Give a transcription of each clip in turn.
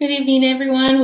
Good evening, everyone.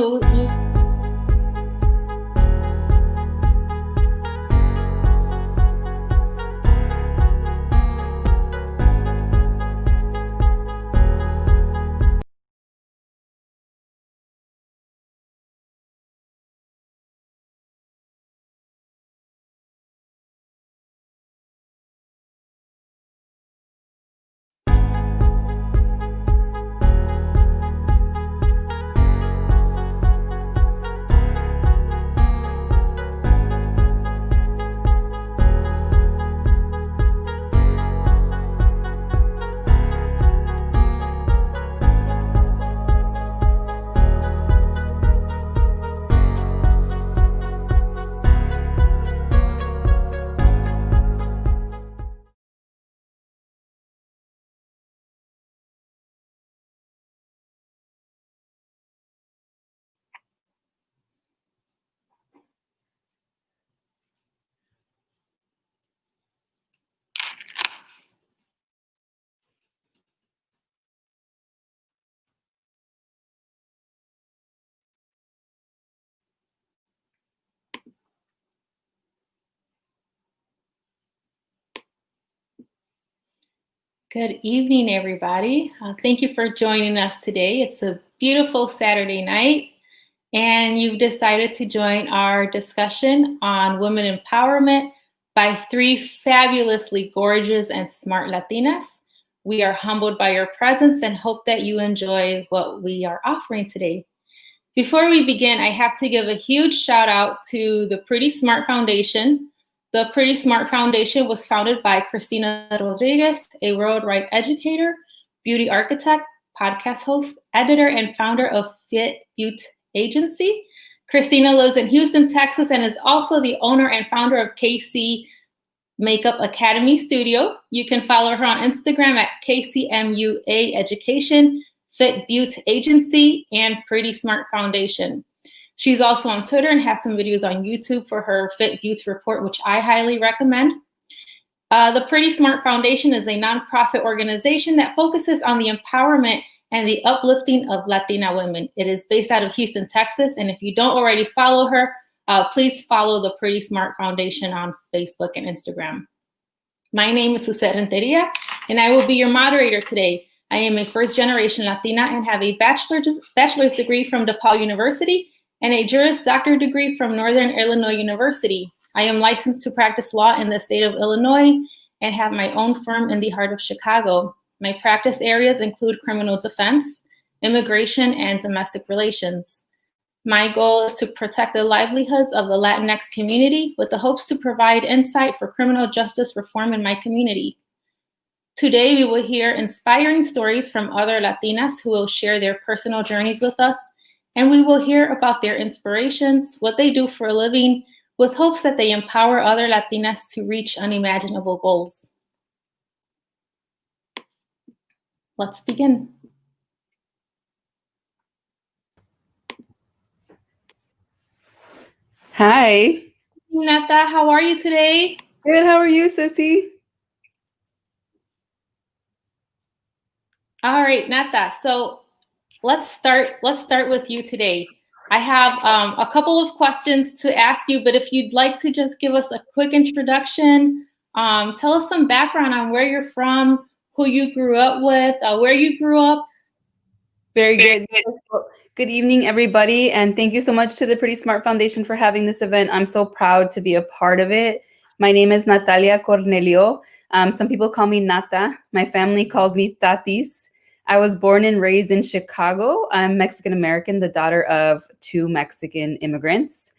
Good evening, everybody. Thank you for joining us today. It's a beautiful Saturday night, and you've decided to join our discussion on women empowerment by three fabulously gorgeous and smart Latinas. We are humbled by your presence and hope that you enjoy what we are offering today. Before we begin, I have to give a huge shout out to the Pretty Smart Foundation. The Pretty Smart Foundation was founded by Cristina Rodriguez, a worldwide educator, beauty architect, podcast host, editor, and founder of Fit Beauty Agency. Cristina lives in Houston, Texas, and is also the owner and founder of KC Makeup Academy Studio. You can follow her on Instagram at KCMUA Education, Fit Beauty Agency, and Pretty Smart Foundation. She's also on Twitter and has some videos on YouTube for her Fit Beauty Report, which I highly recommend. The Pretty Smart Foundation is a nonprofit organization that focuses on the empowerment and the uplifting of Latina women. It is based out of Houston, Texas, and if you don't already follow her, please follow the Pretty Smart Foundation on Facebook and Instagram. My name is Suzette Renteria, and I will be your moderator today. I am a first-generation Latina and have a bachelor's degree from DePaul University and a Juris Doctor degree from Northern Illinois University. I am licensed to practice law in the state of Illinois and have my own firm in the heart of Chicago. My practice areas include criminal defense, immigration, and domestic relations. My goal is to protect the livelihoods of the Latinx community with the hopes to provide insight for criminal justice reform in my community. Today, we will hear inspiring stories from other Latinas who will share their personal journeys with us, and we will hear about their inspirations, what they do for a living, with hopes that they empower other Latinas to reach unimaginable goals. Let's begin. Hi. Nata, how are you today? Good, how are you, Sissy? All right, Nata, so let's start with you today. I have a couple of questions to ask you, but if you'd like to just give us a quick introduction, tell us some background on where you're from, who you grew up with, where you grew up. Very good. Good evening, everybody, and thank you so much to the Pretty Smart Foundation for having this event. I'm so proud to be a part of it. My name is Natalia Cornelio. Some people call me Nata. My family calls me Tatis. I was born and raised in Chicago. I'm Mexican-American, the daughter of two Mexican immigrants.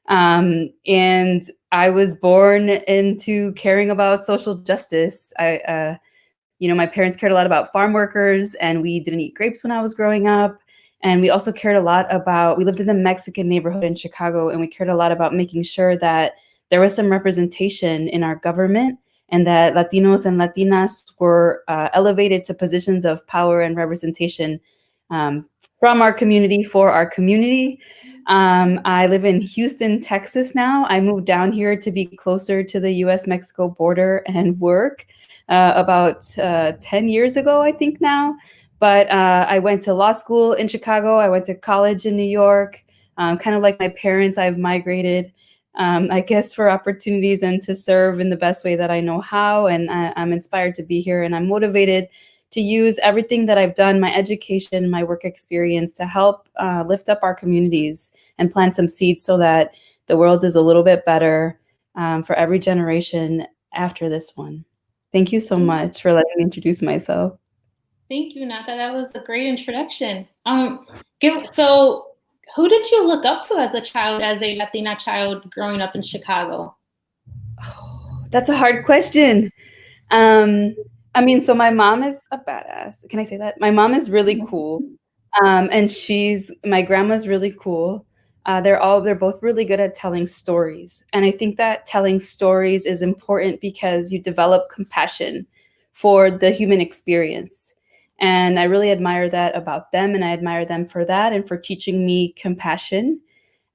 And I was born into caring about social justice. My parents cared a lot about farm workers, and we didn't eat grapes when I was growing up. And we also cared a lot about, we lived in the Mexican neighborhood in Chicago, and we cared a lot about making sure that there was some representation in our government and that Latinos and Latinas were elevated to positions of power and representation from our community for our community. I live in Houston, Texas now. I moved down here to be closer to the US-Mexico border and work about 10 years ago, I think now. But I went to law school in Chicago. I went to college in New York. Kind of like my parents, I've migrated, I guess, for opportunities and to serve in the best way that I know how. And I'm inspired to be here, and I'm motivated to use everything that I've done, my education, my work experience, to help lift up our communities and plant some seeds so that the world is a little bit better for every generation after this one. Thank you so much for letting me introduce myself. Thank you, Nata. That was a great introduction. So who did you look up to as a child, as a Latina child growing up in Chicago? Oh, that's a hard question. Um, I mean, so my mom is a badass. Can I say that? My mom is really cool. And my grandma's really cool. They're both really good at telling stories. And I think that telling stories is important because you develop compassion for the human experience. And I really admire that about them. And I admire them for that and for teaching me compassion,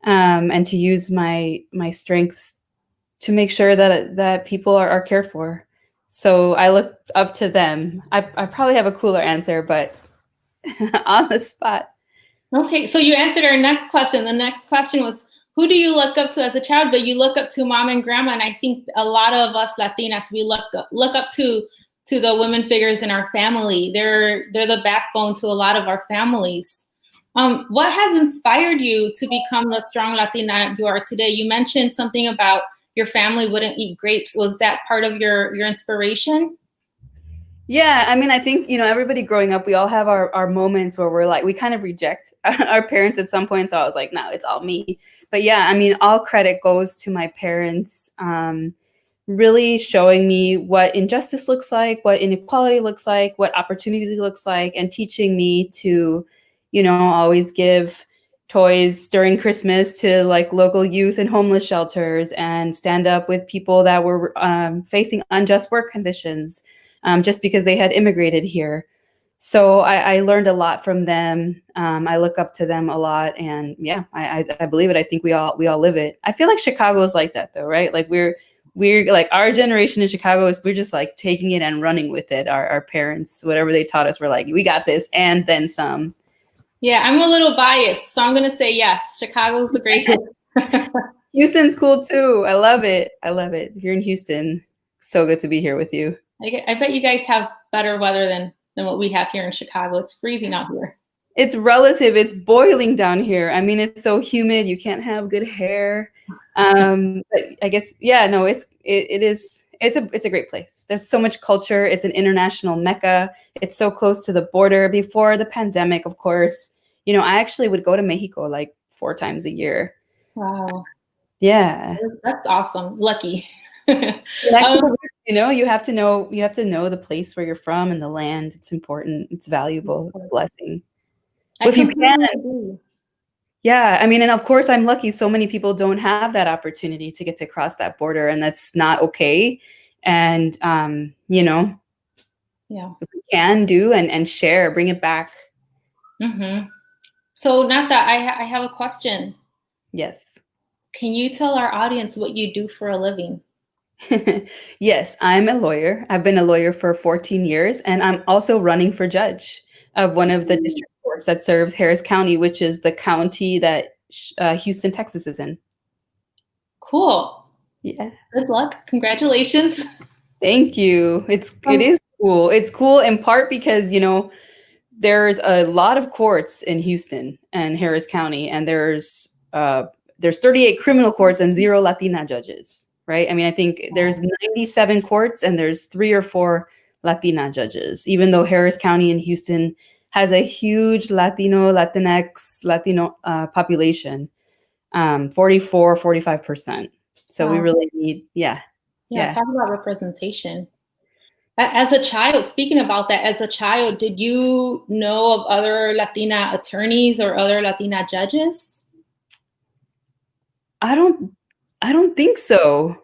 and to use my strengths to make sure that people are cared for. So I look up to them. I probably have a cooler answer, but on the spot. Okay, so you answered our next question. The next question was, who do you look up to as a child? But you look up to mom and grandma, and I think a lot of us Latinas, we look up to the women figures in our family. They're the backbone to a lot of our families. What has inspired you to become the strong Latina you are today? You mentioned something about your family wouldn't eat grapes. Was that part of your inspiration? Yeah, I mean, I think, everybody growing up, we all have our moments where we're like, we kind of reject our parents at some point. So I was like, no, it's all me. But yeah, I mean, all credit goes to my parents, really showing me what injustice looks like, what inequality looks like, what opportunity looks like, and teaching me to, always give toys during Christmas to like local youth and homeless shelters, and stand up with people that were facing unjust work conditions, just because they had immigrated here. So I learned a lot from them. I look up to them a lot, and yeah, I believe it. I think we all live it. I feel like Chicago is like that though, right? Like we're like, our generation in Chicago we're just like taking it and running with it. Our parents, whatever they taught us, we're like, we got this and then some. Yeah, I'm a little biased, so I'm gonna say yes. Chicago's the greatest. Houston's cool too. I love it. I love it. If you're in Houston, so good to be here with you. I bet you guys have better weather than what we have here in Chicago. It's freezing out here. It's relative. It's boiling down here. I mean, it's so humid. You can't have good hair. But I guess, yeah, no, it's a great place. There's so much culture. It's an international mecca. It's so close to the border. Before the pandemic, of course, I actually would go to Mexico like 4 times a year. Wow. Yeah. That's awesome. Lucky. You have to know the place where you're from and the land. It's important. It's valuable. It's a blessing. If you can. Agree. Yeah, I mean, and of course I'm lucky. So many people don't have that opportunity to get to cross that border, and that's not okay. And Yeah, if we can do and share, bring it back. Mm-hmm. So Nata, I have a question. Yes. Can you tell our audience what you do for a living? Yes, I'm a lawyer. I've been a lawyer for 14 years, and I'm also running for judge of one of the district courts that serves Harris County, which is the county that Houston, Texas is in. Cool. Yeah. Good luck. Congratulations. It is cool. It's cool in part because, there's a lot of courts in Houston and Harris County, and there's 38 criminal courts and 0 Latina judges, right? I mean, I think there's 97 courts and there's 3 or 4 Latina judges, even though Harris County in Houston has a huge Latinx population, 45%. So we really need, yeah. Talk about representation. As a child, speaking about that, as a child, did you know of other Latina attorneys or other Latina judges? I don't think so.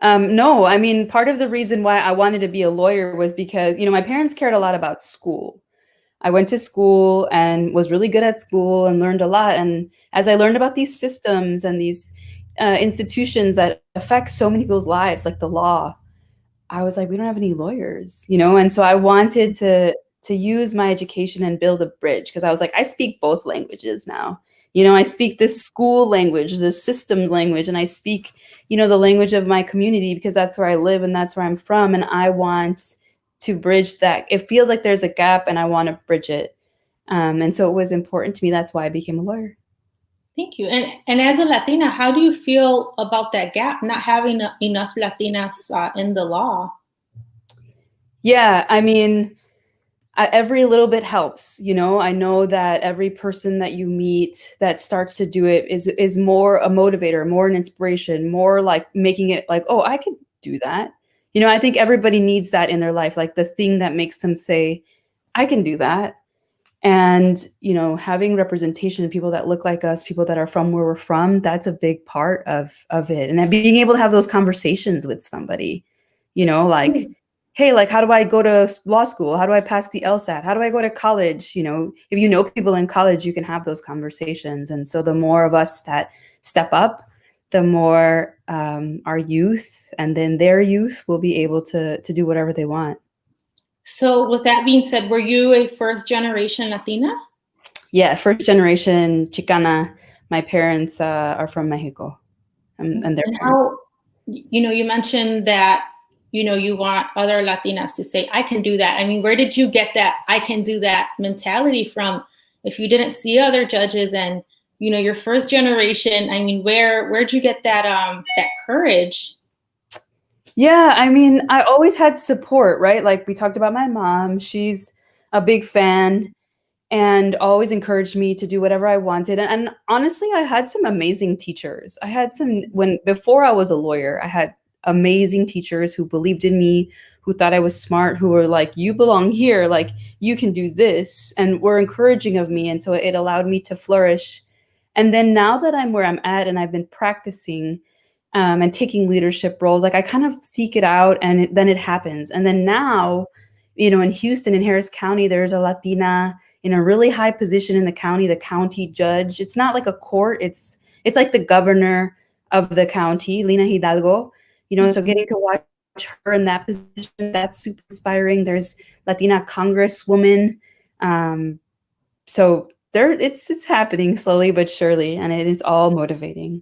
No, I mean, part of the reason why I wanted to be a lawyer was because, my parents cared a lot about school. I went to school and was really good at school and learned a lot. And as I learned about these systems and these institutions that affect so many people's lives, like the law, I was like, we don't have any lawyers, and so I wanted to use my education and build a bridge, because I was like, I speak both languages now. You know, I speak this school language, this systems language, and I speak, you know, the language of my community because that's where I live and that's where I'm from. And I want to bridge that. It feels like there's a gap and I want to bridge it. And so it was important to me. That's why I became a lawyer. Thank you. And as a Latina, how do you feel about that gap, not having enough Latinas in the law? Yeah, I mean, every little bit helps. You know, I know that every person that you meet that starts to do it is more a motivator, more an inspiration, more like making it like, oh, I could do that. You know, I think everybody needs that in their life, like the thing that makes them say, I can do that. And, you know, having representation of people that look like us, people that are from where we're from, that's a big part of it. And then being able to have those conversations with somebody, you know, like, hey, like, how do I go to law school? How do I pass the LSAT? How do I go to college? You know, if you know people in college, you can have those conversations. And so the more of us that step up, the more our youth and then their youth will be able to do whatever they want. So with that being said, were you a first generation Latina? Yeah, first generation Chicana. My parents are from Mexico, and they're And from. how, you know, you mentioned that, you know, you want other Latinas to say, I can do that. I mean, where did you get that I can do that mentality from? If you didn't see other judges and, you know, your first generation, I mean, where'd you get that that courage? Yeah, I mean, I always had support, right? Like we talked about my mom, she's a big fan and always encouraged me to do whatever I wanted. And honestly, I had some amazing teachers. I had some when before I was a lawyer, I had amazing teachers who believed in me, who thought I was smart, who were like, you belong here, like you can do this, and were encouraging of me. And so it allowed me to flourish. And then now that I'm where I'm at and I've been practicing and taking leadership roles, like I kind of seek it out and then it happens. And then now, you know, in Houston, in Harris County, there's a Latina in a really high position in the county judge. It's not like a court, it's like the governor of the county, Lina Hidalgo, you know, so getting to watch her in that position, that's super inspiring. There's Latina congresswoman. So there it's happening slowly but surely, and it is all motivating.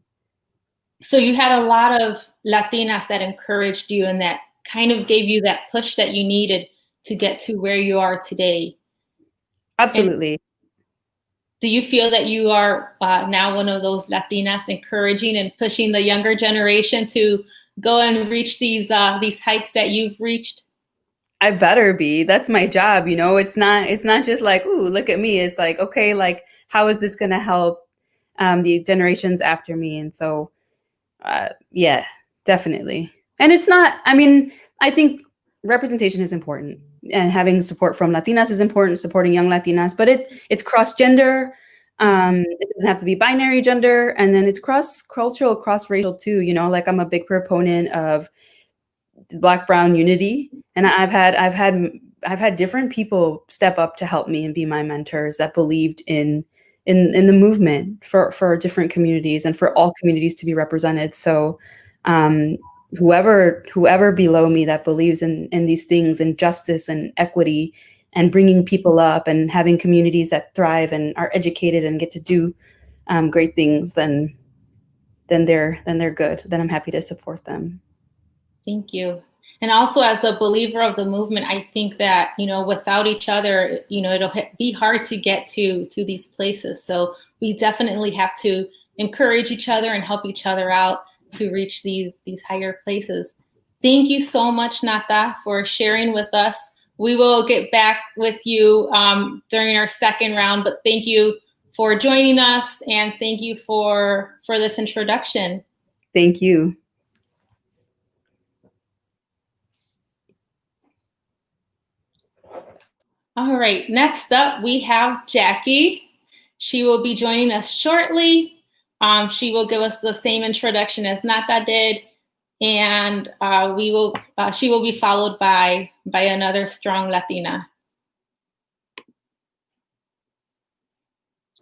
So you had a lot of Latinas that encouraged you and that kind of gave you that push that you needed to get to where you are today. And Absolutely. do you feel that you are now one of those Latinas encouraging and pushing the younger generation to go and reach these heights that you've reached? I better be. That's my job, you know. It's not just like, ooh, look at me. It's like, okay, like how is this going to help the generations after me? And so yeah, definitely. And it's not, I mean, I think representation is important and having support from Latinas is important, supporting young Latinas, but it's cross gender. It doesn't have to be binary gender. And then it's cross cultural, cross racial too. You know, like I'm a big proponent of Black brown unity, and I've had different people step up to help me and be my mentors that believed in the movement for different communities and for all communities to be represented. So um, whoever below me that believes in these things and justice and equity and bringing people up and having communities that thrive and are educated and get to do great things, then they're good. Then I'm happy to support them. Thank you. And also, as a believer of the movement, I think that, you know, without each other, you know, it'll be hard to get to these places. So we definitely have to encourage each other and help each other out to reach these higher places. Thank you so much, Nata, for sharing with us. We will get back with you during our second round, but thank you for joining us and thank you for this introduction. Thank you. All right, next up we have Jackie. She will be joining us shortly. She will give us the same introduction as Nata did, and she will be followed by another strong Latina.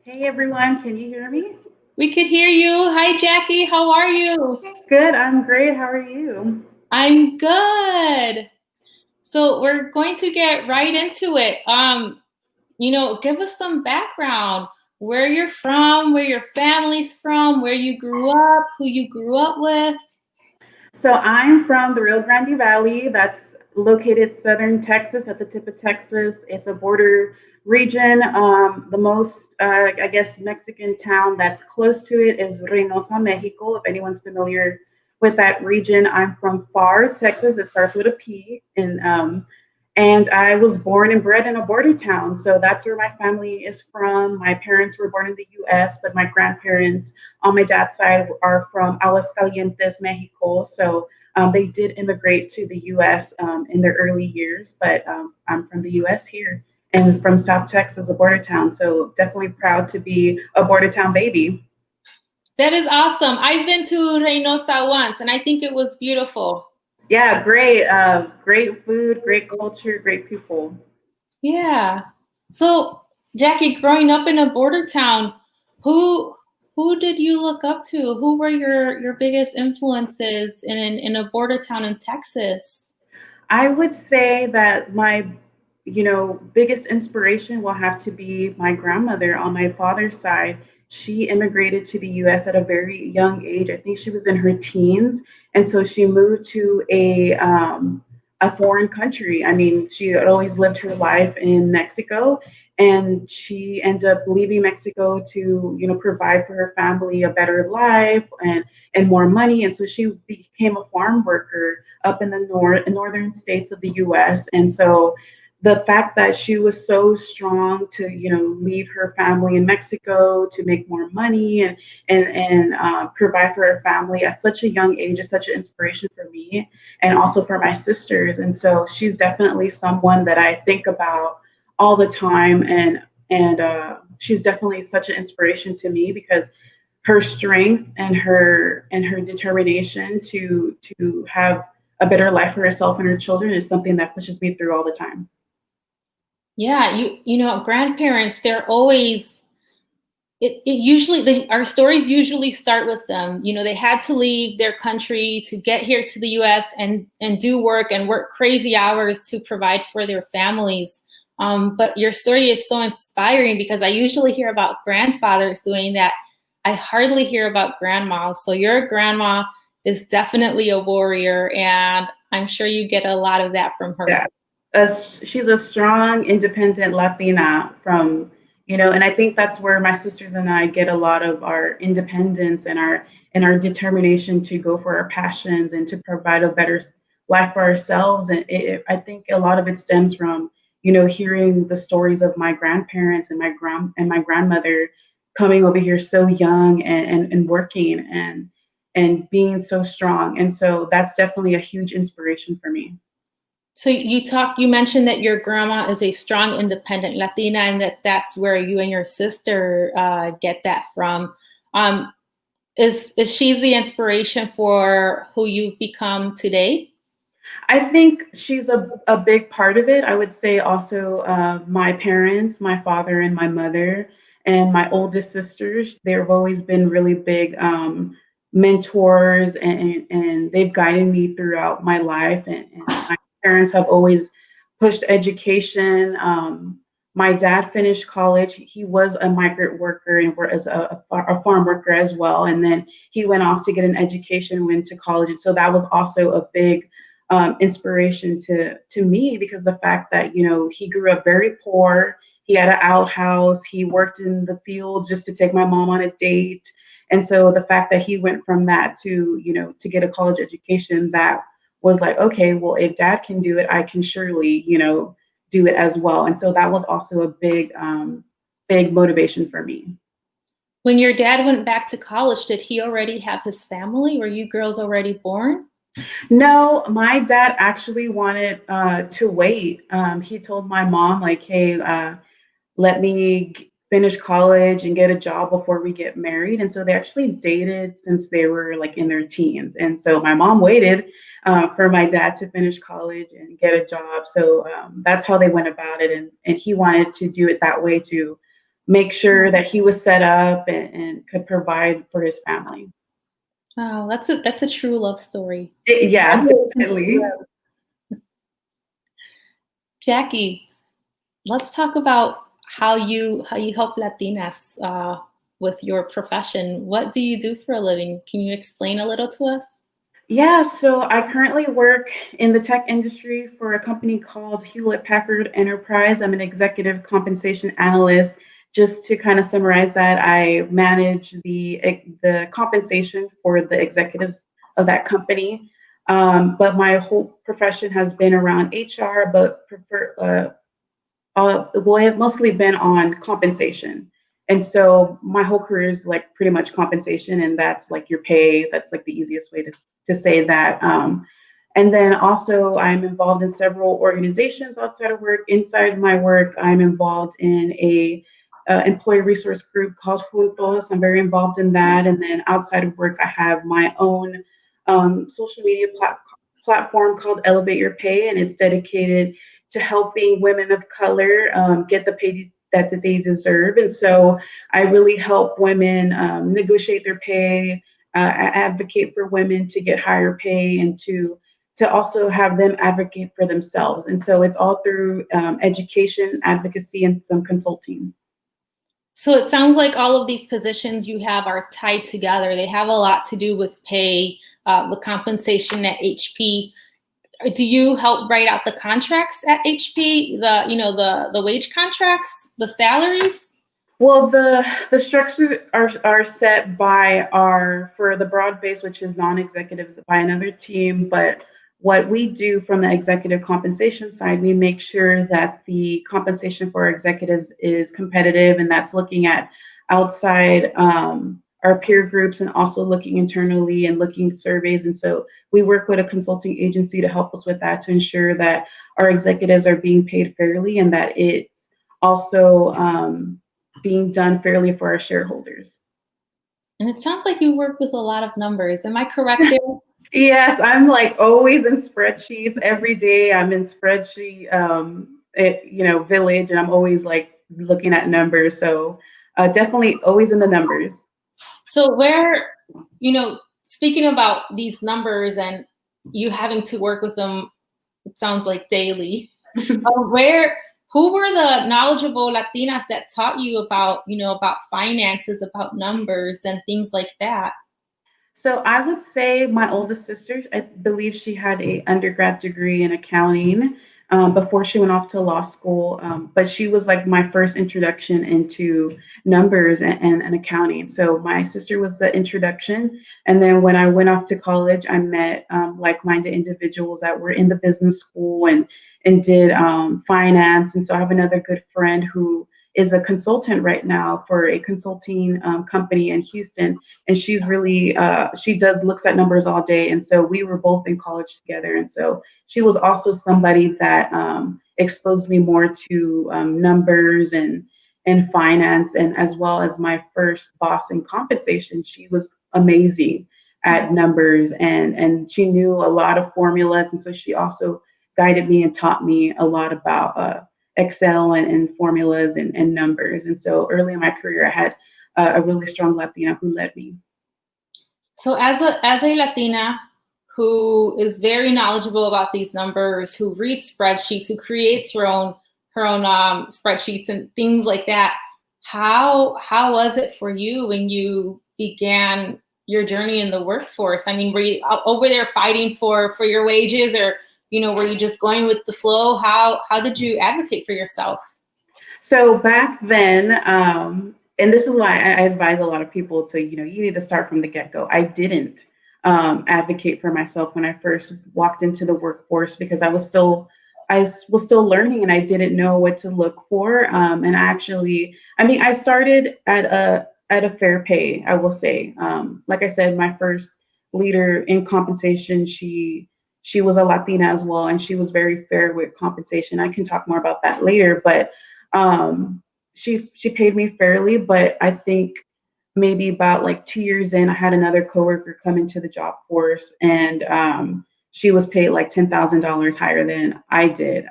Hey everyone, can you hear me? We could hear you. Hi Jackie, how are you? Good, I'm great. How are you? I'm good. So we're going to get right into it. Give us some background, where you're from, where your family's from, where you grew up, who you grew up with. So I'm from the Rio Grande Valley. That's located southern Texas, at the tip of Texas. It's a border region. The most, I guess, Mexican town that's close to it is Reynosa, Mexico. If anyone's familiar with that region, I'm from Far, Texas. It starts with a P, and I was born and bred in a border town. So that's where my family is from. My parents were born in the US, but my grandparents on my dad's side are from Aguascalientes, Mexico. So they did immigrate to the US in their early years, but I'm from the US here and from South Texas, a border town. So definitely proud to be a border town baby. That is awesome. I've been to Reynosa once, and I think it was beautiful. Yeah, great. Great food, great culture, great people. Yeah. So, Jackie, growing up in a border town, who who did you look up to? Who were your biggest influences in a border town in Texas? I would say that my, biggest inspiration will have to be my grandmother on my father's side. She immigrated to the US at a very young age. I think she was in her teens. And so she moved to a foreign country. I mean, she had always lived her life in Mexico, and she ended up leaving Mexico to, provide for her family a better life and more money. And so she became a farm worker up in the northern states of the US. And so the fact that she was so strong to, leave her family in Mexico to make more money and provide for her family at such a young age is such an inspiration for me and also for my sisters. And so she's definitely someone that I think about all the time, and she's definitely such an inspiration to me because her strength and her determination to have a better life for herself and her children is something that pushes me through all the time. Yeah, grandparents, they're always it usually our stories usually start with them. They had to leave their country to get here to the US and do work and work crazy hours to provide for their families. But your story is so inspiring because I usually hear about grandfathers doing that. I hardly hear about grandmas. So your grandma is definitely a warrior, and I'm sure you get a lot of that from her. Yeah. She's a strong, independent Latina and I think that's where my sisters and I get a lot of our independence and our determination to go for our passions and to provide a better life for ourselves. And I think a lot of it stems from, hearing the stories of my grandparents and my grandmother coming over here so young and working and being so strong. And so that's definitely a huge inspiration for me. So you mentioned that your grandma is a strong, independent Latina, and that's where you and your sister get that from. Um, is she the inspiration for who you've become today? I think she's a big part of it. I would say also my parents, my father and my mother, and my oldest sisters, they've always been really big mentors, and they've guided me throughout my life. And my parents have always pushed education. My dad finished college. He was a migrant worker and as a farm worker as well. And then he went off to get an education, went to college. And so that was also a big inspiration to me because the fact that he grew up very poor, he had an outhouse, he worked in the fields just to take my mom on a date, and so the fact that he went from that to get a college education, that was like, okay, well, if dad can do it, I can surely do it as well. And so that was also a big motivation for me. When your dad went back to college, did he already have his family? Were you girls already born? No, my dad actually wanted to wait. He told my mom, like, hey, let me finish college and get a job before we get married. And so they actually dated since they were like in their teens. And so my mom waited for my dad to finish college and get a job. So that's how they went about it. And he wanted to do it that way to make sure that he was set up and could provide for his family. Oh, that's a true love story. Yeah, definitely. Jackie, let's talk about how you help Latinas with your profession. What do you do for a living? Can you explain a little to us? Yeah, so I currently work in the tech industry for a company called Hewlett Packard Enterprise. I'm an executive compensation analyst. Just to kind of summarize that, I manage the compensation for the executives of that company. But my whole profession has been around HR, but well, I've mostly been on compensation. And so my whole career is like pretty much compensation, and that's like your pay. That's like the easiest way to say that. And then also, I'm involved in several organizations outside of work. Inside my work, I'm involved in a employee resource group called Cultura. I'm very involved in that. And then outside of work, I have my own social media platform called Elevate Your Pay, and it's dedicated to helping women of color get the pay that they deserve. And so I really help women negotiate their pay, advocate for women to get higher pay, and to also have them advocate for themselves. And so it's all through education, advocacy, and some consulting. So it sounds like all of these positions you have are tied together. They have a lot to do with pay, the compensation at HP. Do you help write out the contracts at HP? The wage contracts, the salaries? Well, the structures are set by for the broad base, which is non-executives, by another team. But what we do from the executive compensation side, we make sure that the compensation for our executives is competitive, and that's looking at outside our peer groups and also looking internally and looking at surveys. And so we work with a consulting agency to help us with that, to ensure that our executives are being paid fairly and that it's also being done fairly for our shareholders. And it sounds like you work with a lot of numbers. Am I correct there? Yes, I'm like always in spreadsheets every day. I'm in spreadsheet, village, and I'm always like looking at numbers. So definitely always in the numbers. So speaking about these numbers and you having to work with them, it sounds like daily. Who were the knowledgeable Latinas that taught you about finances, about numbers and things like that? So I would say my oldest sister, I believe she had a undergrad degree in accounting before she went off to law school. But she was like my first introduction into numbers and accounting. So my sister was the introduction. And then when I went off to college, I met like-minded individuals that were in the business school and did finance. And so I have another good friend who is a consultant right now for a consulting company in Houston, and she's really she does looks at numbers all day. And so we were both in college together, and so she was also somebody that exposed me more to numbers and finance, and as well as my first boss in compensation. She was amazing at numbers, and she knew a lot of formulas, and so she also guided me and taught me a lot about Excel and formulas and numbers. And so early in my career, I had a really strong Latina who led me. So as a Latina who is very knowledgeable about these numbers, who reads spreadsheets, who creates her own spreadsheets and things like that, how was it for you when you began your journey in the workforce? I mean, were you over there fighting for your wages, or were you just going with the flow? How did you advocate for yourself? So back then, and this is why I advise a lot of people to, you need to start from the get-go. I didn't advocate for myself when I first walked into the workforce because I was still learning and I didn't know what to look for. And I started at a fair pay, I will say. Like I said, my first leader in compensation, she was a Latina as well, and she was very fair with compensation. I can talk more about that later, but she paid me fairly. But I think maybe about like 2 years in, I had another coworker come into the job force, and she was paid like $10,000 higher than I did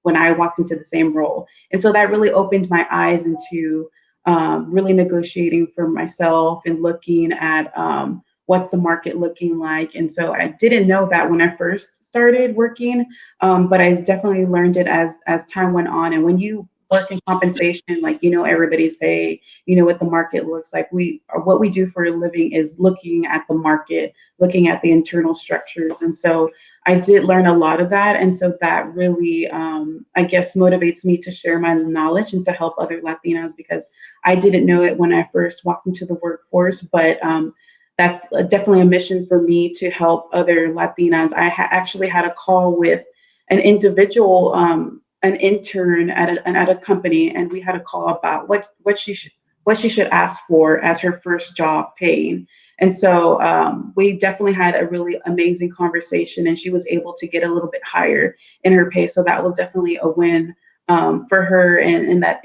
when I walked into the same role. And so that really opened my eyes into really negotiating for myself and looking at what's the market looking like. And so I didn't know that when I first started working, but I definitely learned it as time went on. And when you work in compensation, like everybody's pay, what the market looks like. What we do for a living is looking at the market, looking at the internal structures. And so I did learn a lot of that. And so that really, I guess, motivates me to share my knowledge and to help other Latinas, because I didn't know it when I first walked into the workforce. But that's definitely a mission for me to help other Latinas. I actually had a call with an individual, an intern at a company, and we had a call about what she should ask for as her first job paying. And so we definitely had a really amazing conversation, and she was able to get a little bit higher in her pay. So that was definitely a win for her. And I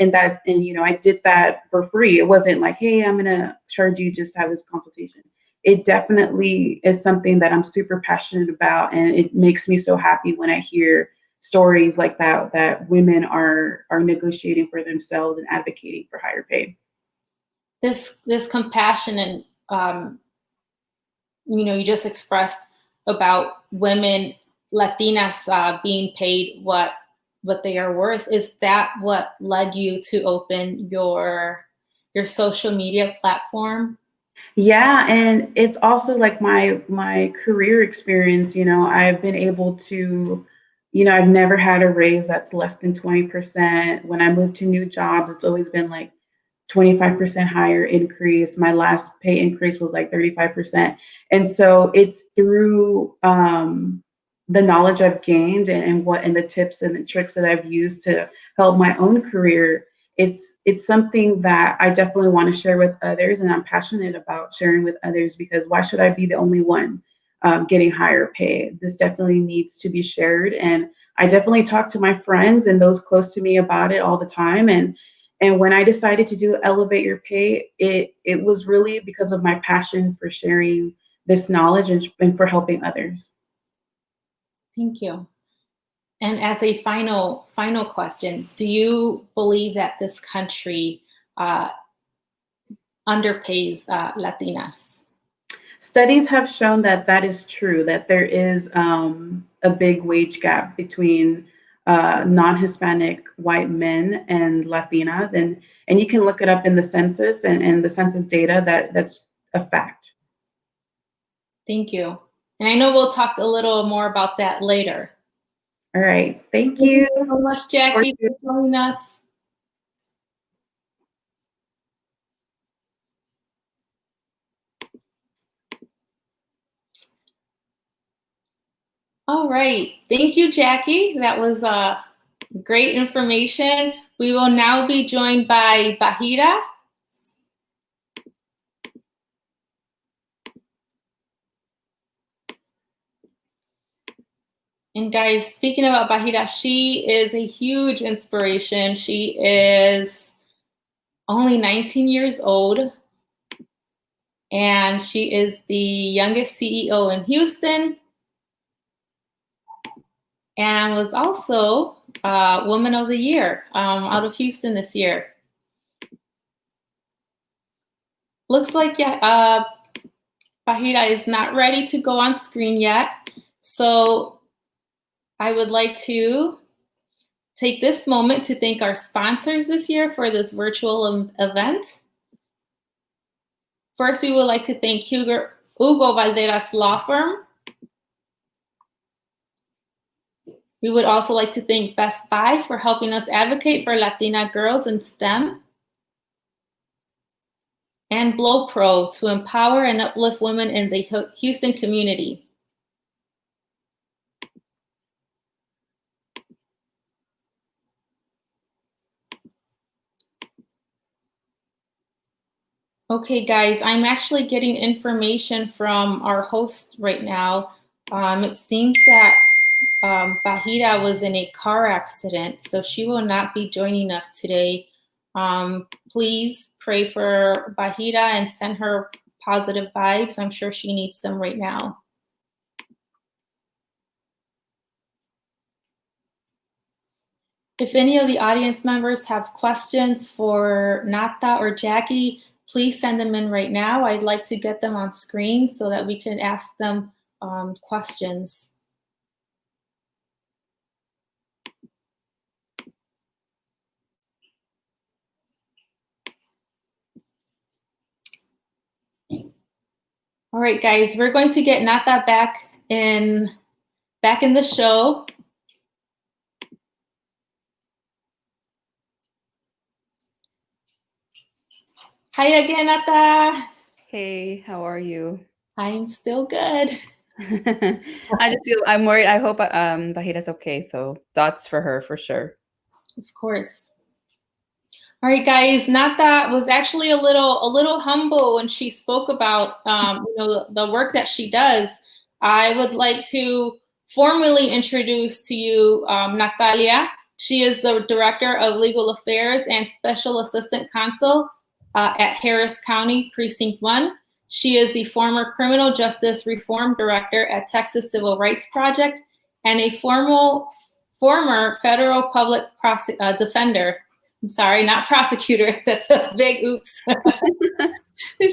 did that for free. It wasn't like, hey, I'm gonna charge you just to have this consultation. It definitely is something that I'm super passionate about, and it makes me so happy when I hear stories like that women are negotiating for themselves and advocating for higher pay. This compassion and you just expressed about women, Latinas, being paid what they are worth. Is that what led you to open your social media platform? Yeah, and it's also like my career experience. I've been able to, I've never had a raise that's less than 20%. When I moved to new jobs, it's always been like 25% higher increase. My last pay increase was like 35%. And so it's through the knowledge I've gained, and the tips and the tricks that I've used to help my own career. It's something that I definitely want to share with others, and I'm passionate about sharing with others, because why should I be the only one getting higher pay? This definitely needs to be shared, and I definitely talk to my friends and those close to me about it all the time. And when I decided to do Elevate Your Pay, it was really because of my passion for sharing this knowledge and for helping others. Thank you. And as a final question, do you believe that this country uh, underpays Latinas? Studies have shown that that is true, that there is a big wage gap between non-Hispanic white men and Latinas. And you can look it up in the census and the census data, that's a fact. Thank you. And I know we'll talk a little more about that later. All right. Thank Thank you. you so much, Jackie, for joining us. All right. Thank you, Jackie. That was great information. We will now be joined by Bahira. And guys, speaking about Bahira, she is a huge inspiration. She is only 19 years old, and she is the youngest CEO in Houston, and was also Woman of the Year out of Houston this year. Looks like Bahira is not ready to go on screen yet. So I would like to take this moment to thank our sponsors this year for this virtual event. First, we would like to thank Hugo Valderas Law Firm. We would also like to thank Best Buy for helping us advocate for Latina girls in STEM. And Blow Pro to empower and uplift women in the Houston community. Okay, guys, I'm actually getting information from our host right now. It seems that Bahira was in a car accident, so she will not be joining us today. Please pray for Bahira and send her positive vibes. I'm sure she needs them right now. If any of the audience members have questions for Nata or Jackie, please send them in right now. I'd like to get them on screen so that we can ask them questions. All right, guys, we're going to get Nata back in the show. Hi again, Nata. Hey, how are you? I'm still good. I just feel I'm worried. I hope Bahira's okay. So thoughts for her for sure. Of course. All right, guys. Nata was actually a little humble when she spoke about the work that she does. I would like to formally introduce to you Natalia. She is the Director of Legal Affairs and Special Assistant Consul at Harris County Precinct 1. She is the former Criminal Justice Reform Director at Texas Civil Rights Project and a former federal public defender. I'm sorry, not prosecutor. That's a big oops.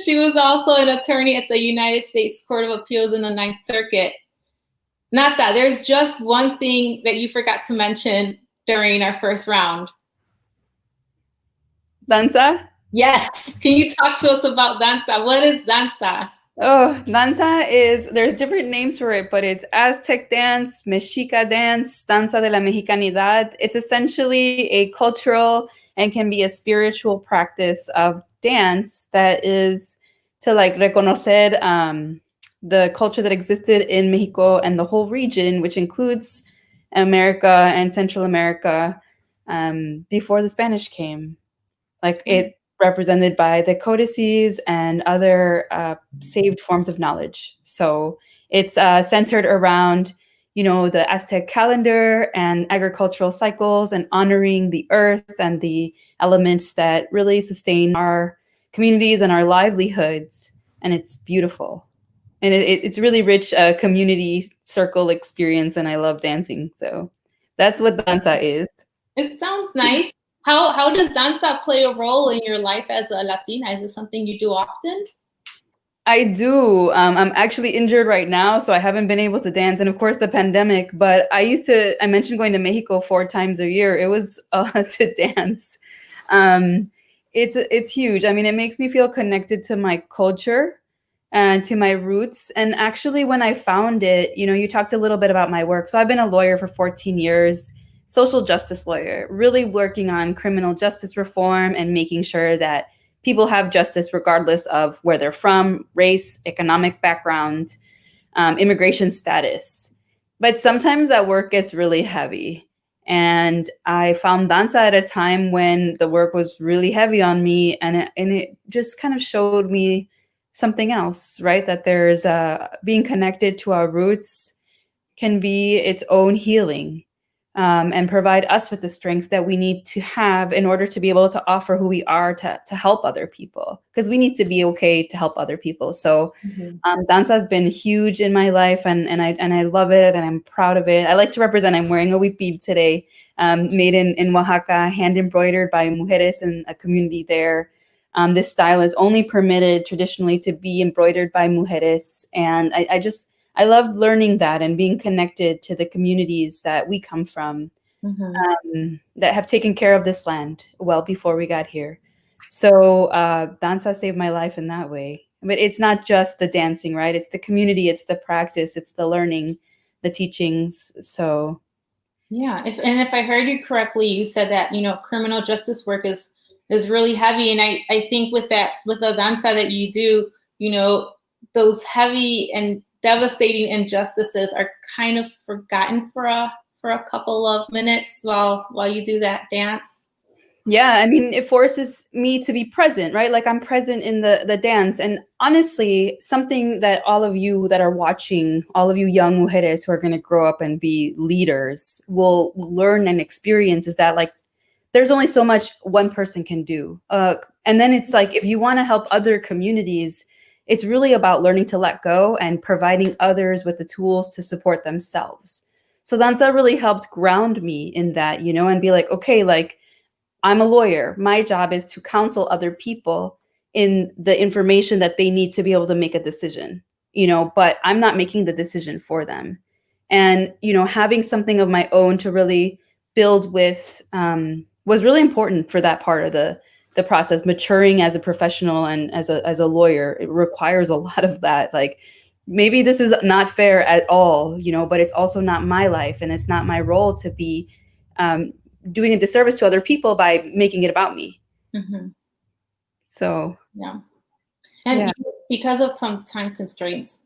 She was also an attorney at the United States Court of Appeals in the Ninth Circuit. Not that. There's just one thing that you forgot to mention during our first round. Danza? Yes. Can you talk to us about danza? What is danza? Oh, danza there's different names for it, but it's Aztec dance, Mexica dance, danza de la Mexicanidad. It's essentially a cultural and can be a spiritual practice of dance that is to like reconocer the culture that existed in Mexico and the whole region, which includes America and Central America before the Spanish came. Like it represented by the codices and other saved forms of knowledge. So it's centered around, the Aztec calendar and agricultural cycles and honoring the earth and the elements that really sustain our communities and our livelihoods. And it's beautiful. And it's really rich community circle experience. And I love dancing. So that's what danza is. It sounds nice. How does danza play a role in your life as a Latina? Is it something you do often? I do. I'm actually injured right now, so I haven't been able to dance. And of course, the pandemic. But I mentioned going to Mexico 4 times a year. It was to dance. It's huge. I mean, it makes me feel connected to my culture and to my roots. And actually, when I found it, you talked a little bit about my work. So I've been a lawyer for 14 years, social justice lawyer, really working on criminal justice reform and making sure that people have justice regardless of where they're from, race, economic background, immigration status. But sometimes that work gets really heavy. And I found danza at a time when the work was really heavy on me. And it just kind of showed me something else, right? That there's being connected to our roots can be its own healing. And provide us with the strength that we need to have in order to be able to offer who we are to help other people, because we need to be okay to help other people. So danza has been huge in my life, and I love it, and I'm proud of it. I like to represent. I'm wearing a huipil today, made in Oaxaca, hand embroidered by mujeres in a community there. This style is only permitted traditionally to be embroidered by mujeres, and I love learning that and being connected to the communities that we come from, that have taken care of this land well before we got here. So danza saved my life in that way. But it's not just the dancing, right? It's the community, it's the practice, it's the learning, the teachings. So yeah, if I heard you correctly, you said that criminal justice work is really heavy, and I think with the danza that you do, those heavy and devastating injustices are kind of forgotten for a couple of minutes while you do that dance. yeah, I mean, it forces me to be present, right? Like I'm present in the dance. And honestly, something that all of you that are watching, all of you young mujeres who are going to grow up and be leaders will learn and experience is that like there's only so much one person can do. And then it's like, if you want to help other communities, it's really about learning to let go and providing others with the tools to support themselves. So danza really helped ground me in that, and be like, okay, like I'm a lawyer. My job is to counsel other people in the information that they need to be able to make a decision, but I'm not making the decision for them. And, having something of my own to really build with was really important for that part of the process. Maturing as a professional and as a lawyer, it requires a lot of that. Like, maybe this is not fair at all, but it's also not my life, and it's not my role to be doing a disservice to other people by making it about me. Mm-hmm. So yeah. And because of some time constraints,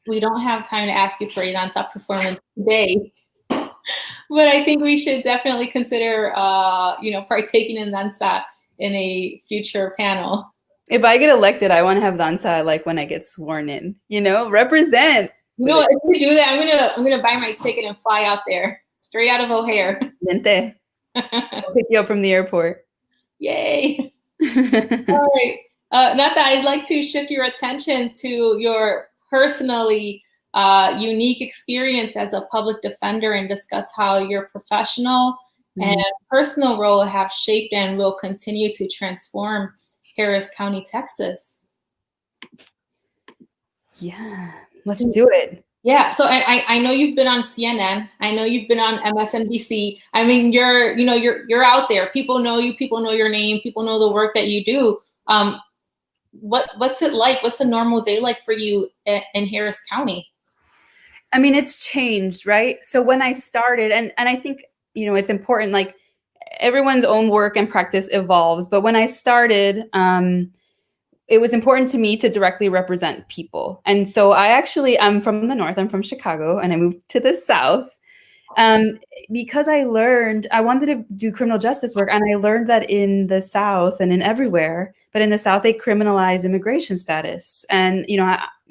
we don't have time to ask you for a danza performance today. But I think we should definitely consider, partaking in danza in a future panel. If I get elected, I want to have danza like when I get sworn in. Represent. If we do that, I'm gonna buy my ticket and fly out there straight out of O'Hare. Vente. I'll pick you up from the airport. Yay! All right, Nata, I'd like to shift your attention to your personally unique experience as a public defender and discuss how your professional and personal role have shaped and will continue to transform Harris County, Texas. Yeah, let's do it. Yeah, so I know you've been on CNN. I know you've been on MSNBC. I mean, you're out there. People know you. People know your name. People know the work that you do. What's it like? What's a normal day like for you in Harris County? I mean, it's changed, right? So when I started, and I think, it's important, like everyone's own work and practice evolves. But when I started, it was important to me to directly represent people. And so I'm from the North, I'm from Chicago, and I moved to the South because I learned I wanted to do criminal justice work. And I learned that in the South and in everywhere, but in the South, they criminalize immigration status. And,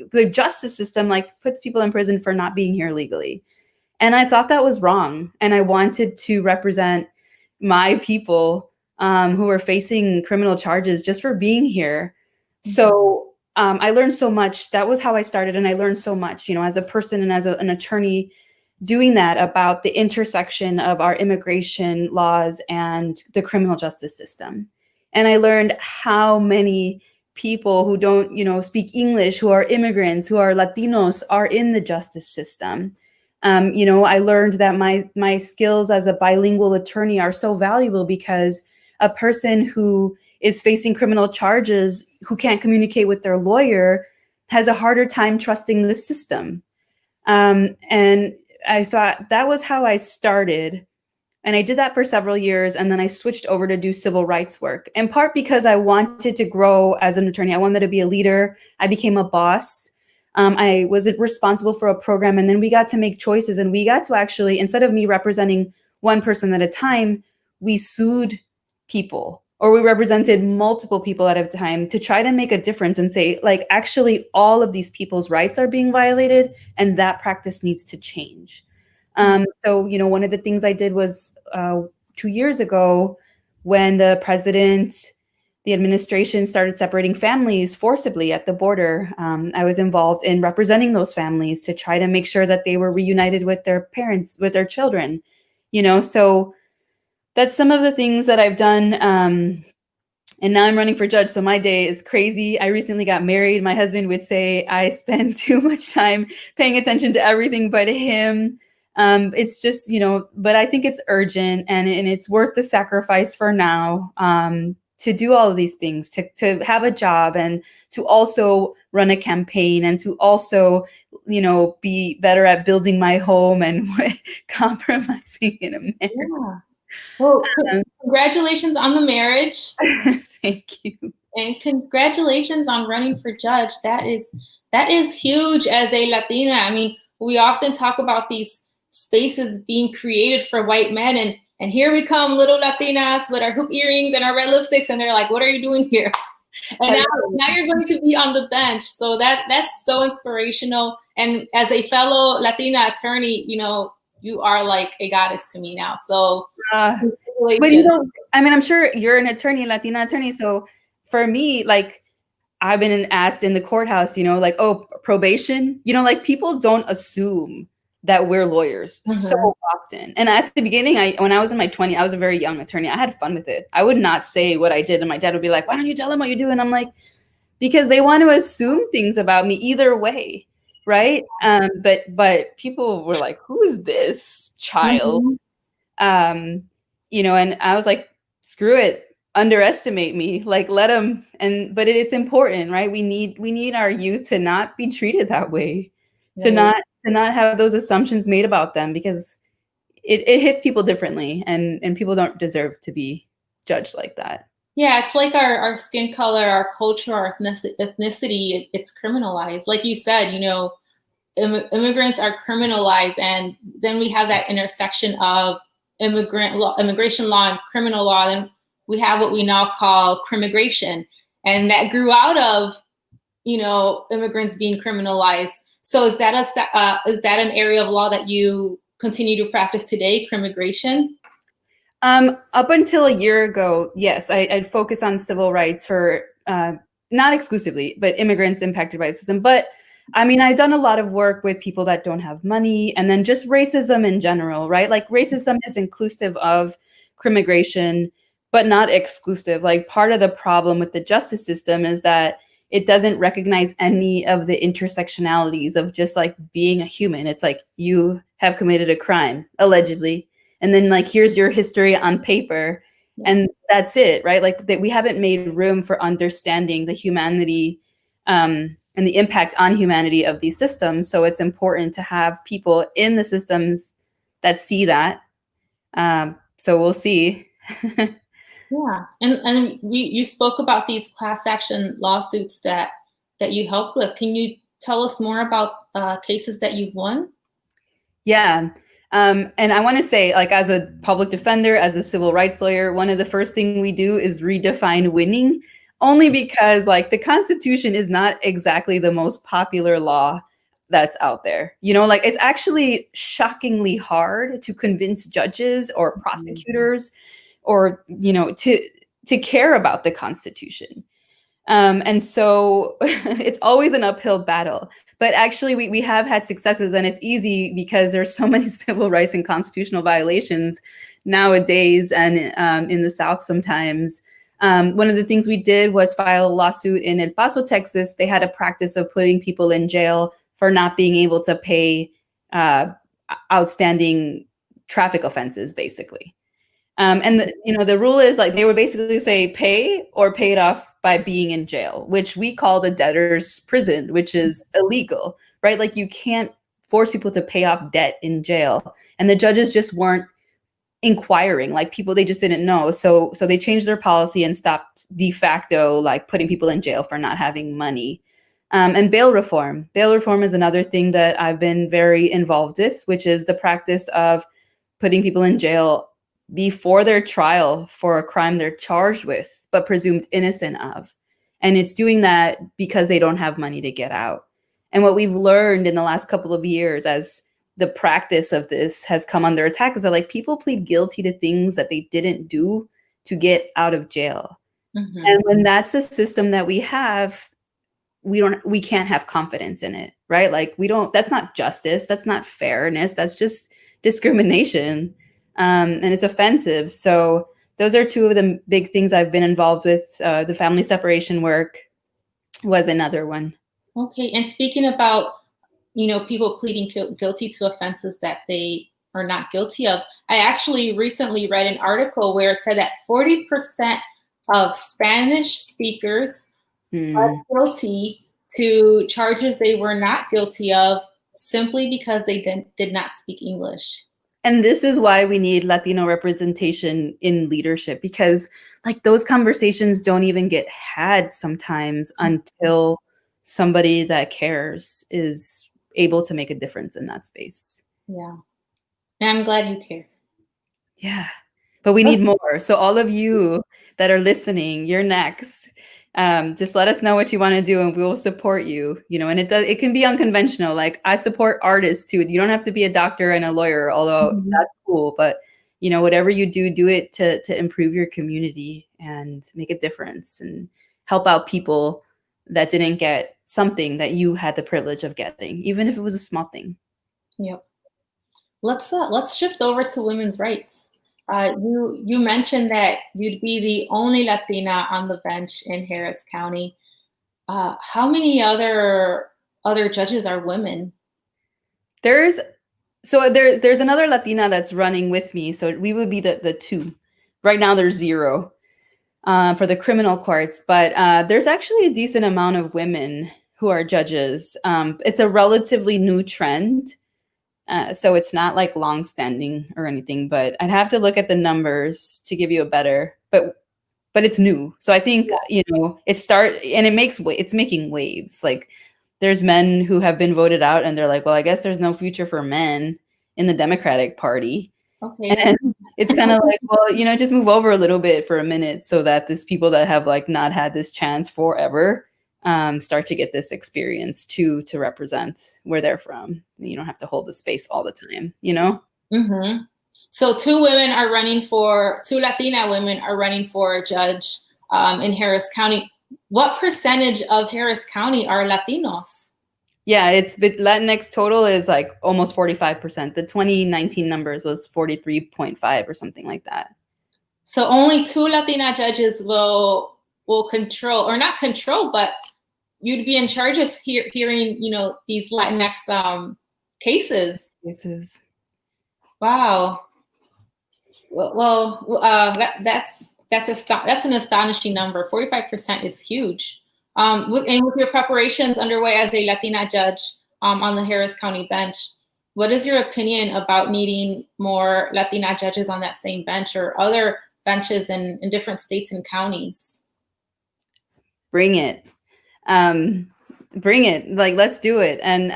the justice system puts people in prison for not being here legally. And I thought that was wrong. And I wanted to represent my people who were facing criminal charges just for being here. So I learned so much. That was how I started. And I learned so much, as a person and as an attorney doing that about the intersection of our immigration laws and the criminal justice system. And I learned how many people who don't, speak English, who are immigrants, who are Latinos, are in the justice system. I learned that my skills as a bilingual attorney are so valuable because a person who is facing criminal charges, who can't communicate with their lawyer, has a harder time trusting the system. And I saw that was how I started. And I did that for several years. And then I switched over to do civil rights work, in part because I wanted to grow as an attorney. I wanted to be a leader. I became a boss. I was responsible for a program, and then we got to make choices, and we got to actually, instead of me representing one person at a time, we sued people, or we represented multiple people at a time to try to make a difference and say, actually, all of these people's rights are being violated, and that practice needs to change. So, one of the things I did was 2 years ago, when the president, the administration started separating families forcibly at the border, I was involved in representing those families to try to make sure that they were reunited with their parents, with their children, so that's some of the things that I've done. And now I'm running for judge, so my day is crazy. I recently got married. My husband would say I spend too much time paying attention to everything but him. It's just, but I think it's urgent and it's worth the sacrifice for now to do all of these things, to have a job and to also run a campaign and to also, be better at building my home and compromising in a marriage. Yeah. Well, congratulations on the marriage. Thank you. And congratulations on running for judge. That is huge as a Latina. I mean, we often talk about these spaces being created for white men, and here we come, little Latinas with our hoop earrings and our red lipsticks, and they're like, what are you doing here? And now you're going to be on the bench. So that's so inspirational. And as a fellow Latina attorney, you are like a goddess to me now. So but I'm sure you're an attorney, Latina attorney. So for me, I've been asked in the courthouse, oh, probation, people don't assume that we're lawyers so often. And at the beginning, when I was in my 20s, I was a very young attorney. I had fun with it. I would not say what I did. And my dad would be like, why don't you tell them what you do? And I'm like, because they want to assume things about me either way, right? But people were like, "Who is this child?" Mhm. And I was like, "Screw it, underestimate me, like let them." But it's important, right? We need our youth to not be treated that way, to Right. not have those assumptions made about them, because it hits people differently, and people don't deserve to be judged like that. Yeah, it's like our skin color, our culture, our ethnicity, it's criminalized. Like you said, immigrants are criminalized, and then we have that intersection of immigration law and criminal law. Then we have what we now call crimmigration, and that grew out of immigrants being criminalized. So is that an area of law that you continue to practice today, crimmigration? Up until a year ago, yes, I'd focused on civil rights for not exclusively, but immigrants impacted by the system. But I mean, I've done a lot of work with people that don't have money, and then just racism in general, right? Like racism is inclusive of crimmigration, but not exclusive. Like part of the problem with the justice system is that it doesn't recognize any of the intersectionalities of just like being a human. It's like you have committed a crime, allegedly, and then like here's your history on paper, Yeah. and that's it, right? Like that we haven't made room for understanding the humanity and the impact on humanity of these systems. So it's important to have people in the systems that see that. So we'll see. Yeah, and you spoke about these class action lawsuits that you helped with. Can you tell us more about cases that you've won? Yeah. And I want to say, like, as a public defender, as a civil rights lawyer, one of the first things we do is redefine winning, only because, like, the Constitution is not exactly the most popular law that's out there. Like, it's actually shockingly hard to convince judges or prosecutors or, to care about the Constitution. And so it's always an uphill battle. But actually, we have had successes, and it's easy because there's so many civil rights and constitutional violations nowadays, and in the South sometimes. One of the things we did was file a lawsuit in El Paso, Texas. They had a practice of putting people in jail for not being able to pay outstanding traffic offenses, basically. And the rule is like they would basically say pay or pay it off by being in jail, which we call the debtor's prison, which is illegal, right? Like you can't force people to pay off debt in jail. And the judges just weren't inquiring, like people, they just didn't know. So they changed their policy and stopped de facto like putting people in jail for not having money. And bail reform. Bail reform is another thing that I've been very involved with, which is the practice of putting people in jail before their trial for a crime they're charged with, but presumed innocent of. And it's doing that because they don't have money to get out. And what we've learned in the last couple of years as the practice of this has come under attack is that like people plead guilty to things that they didn't do to get out of jail. Mm-hmm. And when that's the system that we have, we can't have confidence in it, right? Like that's not justice, that's not fairness, that's just discrimination. And it's offensive. So those are two of the big things I've been involved with. The family separation work was another one. Okay, and speaking about people pleading guilty to offenses that they are not guilty of, I actually recently read an article where it said that 40% of Spanish speakers are guilty to charges they were not guilty of simply because they did not speak English. And this is why we need Latino representation in leadership, because like those conversations don't even get had sometimes until somebody that cares is able to make a difference in that space. Yeah. And I'm glad you care. Yeah. But we need more. So all of you that are listening, you're next. Just let us know what you want to do and we will support you. And it can be unconventional. Like I support artists too. You don't have to be a doctor and a lawyer, although that's cool. But whatever you do it to improve your community and make a difference and help out people that didn't get something that you had the privilege of getting, even if it was a small thing. Yep. Let's shift over to women's rights. You mentioned that you'd be the only Latina on the bench in Harris County. How many other judges are women? There's another Latina that's running with me, so we would be the two. Right now, there's 0 for the criminal courts, but there's actually a decent amount of women who are judges. It's a relatively new trend, so it's not like long-standing or anything. But I'd have to look at the numbers to give you a better. But it's new, so I think it's making waves. Like there's men who have been voted out, and they're like, well, I guess there's no future for men in the Democratic Party. Okay. And it's kind of like, well, just move over a little bit for a minute so that these people that have like not had this chance forever start to get this experience to represent where they're from. You don't have to hold the space all the time, Mm-hmm. So two Latina women are running for a judge in Harris County. What percentage of Harris County are Latinos? Yeah, Latinx total is like almost 45%. The 2019 numbers was 43.5 or something like that. So only 2 Latina judges will control, or not control, but you'd be in charge of hearing, these Latinx cases. Wow. Well, that's an astonishing number. 45% is huge. And with your preparations underway as a Latina judge on the Harris County bench, what is your opinion about needing more Latina judges on that same bench or other benches in different states and counties? Bring it. Bring it. Like, let's do it. And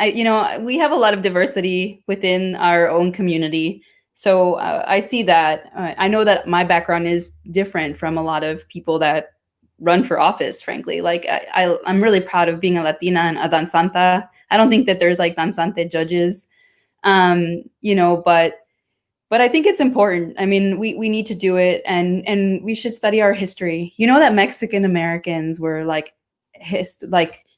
we have a lot of diversity within our own community. So I see that. I know that my background is different from a lot of people that run for office, frankly. Like I'm really proud of being a Latina and a danzanta. I don't think that there's like danzante judges, but I think it's important. I mean, we need to do it, and we should study our history. You know that Mexican Americans were like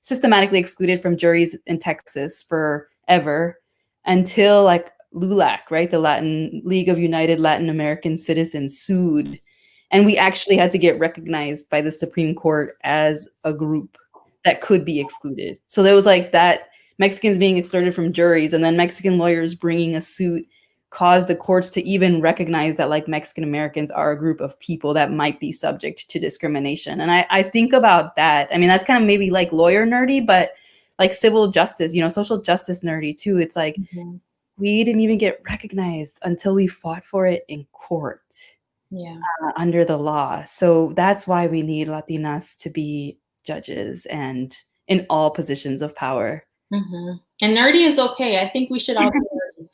systematically excluded from juries in Texas forever until like LULAC, right? The Latin League of United Latin American Citizens sued. And we actually had to get recognized by the Supreme Court as a group that could be excluded. So there was like that Mexicans being excluded from juries, and then Mexican lawyers bringing a suit caused the courts to even recognize that like Mexican Americans are a group of people that might be subject to discrimination. And I think about that. I mean, that's kind of maybe like lawyer nerdy, but like civil justice, social justice nerdy too. It's like, we didn't even get recognized until we fought for it in court. Yeah. Under the law. So that's why we need Latinas to be judges and in all positions of power. Mm-hmm. And nerdy is okay. I think we should all be nerdy.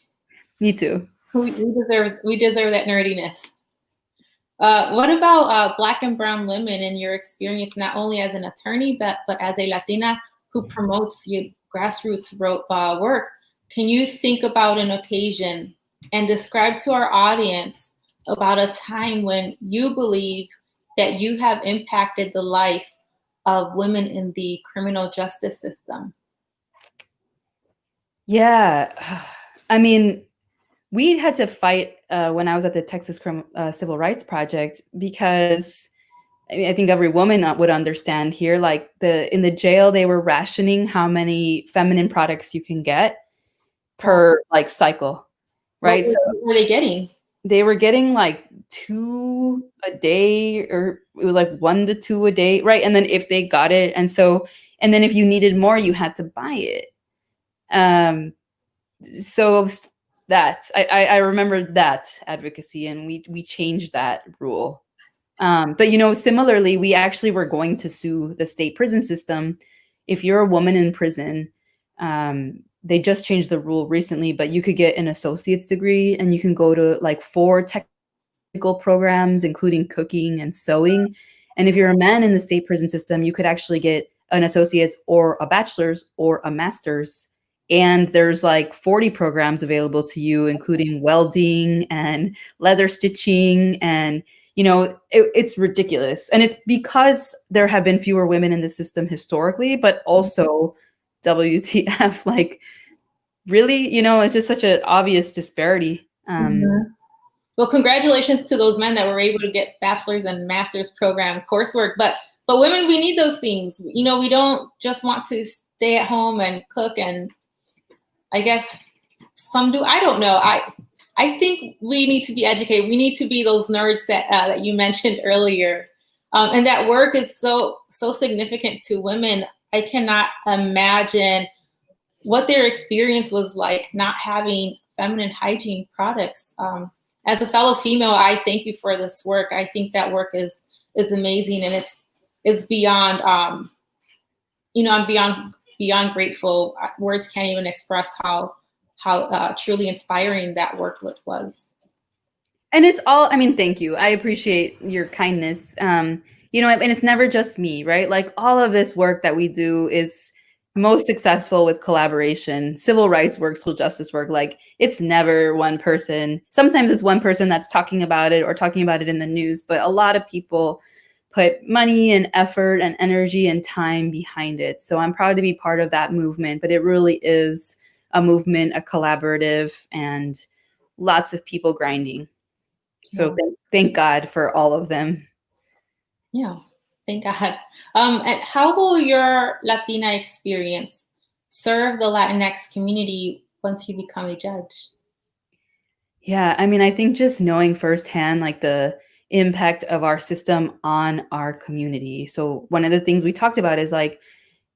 Me too. We deserve that nerdiness. What about Black and brown women in your experience, not only as an attorney, but as a Latina who promotes your grassroots work? Can you think about an occasion and describe to our audience about a time when you believe that you have impacted the life of women in the criminal justice system? Yeah. I mean, we had to fight when I was at the Texas Civil Rights Project, because I think every woman would understand here, like in the jail, they were rationing how many feminine products you can get per like cycle, right? What were they getting? They were getting like 2 a day, or it was like 1 to 2 a day, right? And then if they got it, and then if you needed more, you had to buy it. So that I remember that advocacy, and we changed that rule. But similarly, we actually were going to sue the state prison system. If you're a woman in prison, they just changed the rule recently, but you could get an associate's degree and you can go to like 4 technical programs, including cooking and sewing. And if you're a man in the state prison system, you could actually get an associate's or a bachelor's or a master's. And there's like 40 programs available to you, including welding and leather stitching. And, it's ridiculous. And it's because there have been fewer women in the system historically, but also WTF, like really, it's just such an obvious disparity. Well, congratulations to those men that were able to get bachelor's and master's program coursework. But but women, we need those things. You know, we don't just want to stay at home and cook, and I guess some do. I don't know. I think we need to be educated. We need to be those nerds that you mentioned earlier, and that work is so significant to women. I cannot imagine what their experience was like not having feminine hygiene products. As a fellow female, I thank you for this work. I think that work is amazing, and it's beyond. I'm beyond grateful. Words can't even express how truly inspiring that work was. And it's all, I mean, thank you. I appreciate your kindness. And it's never just me, right? Like all of this work that we do is most successful with collaboration. Civil rights work, social justice work, like it's never one person. Sometimes it's one person that's talking about it or talking about it in the news, but a lot of people put money and effort and energy and time behind it. So I'm proud to be part of that movement, but it really is a movement, a collaborative, and lots of people grinding. So thank God for all of them. Yeah, thank God. And how will your Latina experience serve the Latinx community once you become a judge? Yeah, I mean, I think just knowing firsthand like the impact of our system on our community. So one of the things we talked about is like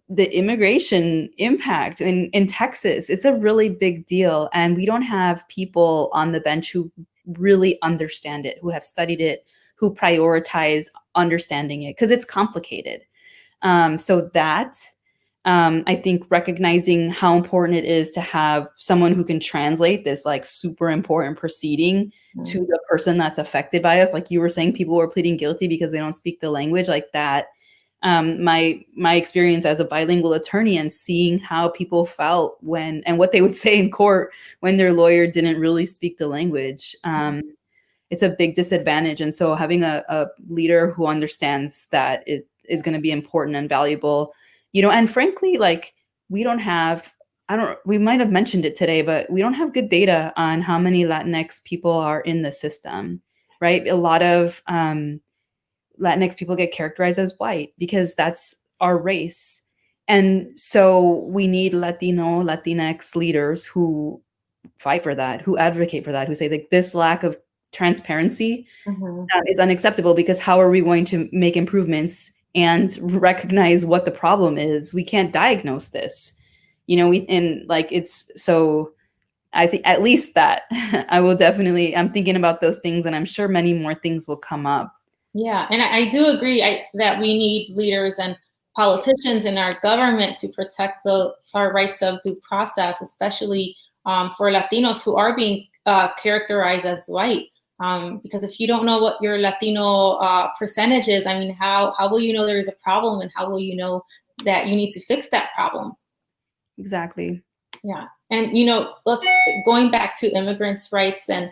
the immigration impact in Texas. It's a really big deal. And we don't have people on the bench who really understand it, who have studied it, who prioritize understanding it, because it's complicated. So that I think recognizing how important it is to have someone who can translate this like super important proceeding to the person that's affected by us. Like you were saying, people were pleading guilty because they don't speak the language like that. My experience as a bilingual attorney and seeing how people felt when and what they would say in court when their lawyer didn't really speak the language. It's a big disadvantage. And so having a leader who understands that it is going to be important and valuable, and frankly, like we might have mentioned it today, but we don't have good data on how many Latinx people are in the system, right? A lot of Latinx people get characterized as white because that's our race. And so we need Latino, Latinx leaders who fight for that, who advocate for that, who say like this lack of transparency is unacceptable, because how are we going to make improvements and recognize what the problem is? We can't diagnose this, so I think at least that I'm thinking about those things, and I'm sure many more things will come up. Yeah, and I do agree that we need leaders and politicians in our government to protect our rights of due process, especially for Latinos who are being characterized as white. Because if you don't know what your Latino percentage is, I mean, how will you know there is a problem, and how will you know that you need to fix that problem? Exactly. Yeah, and going back to immigrants' rights and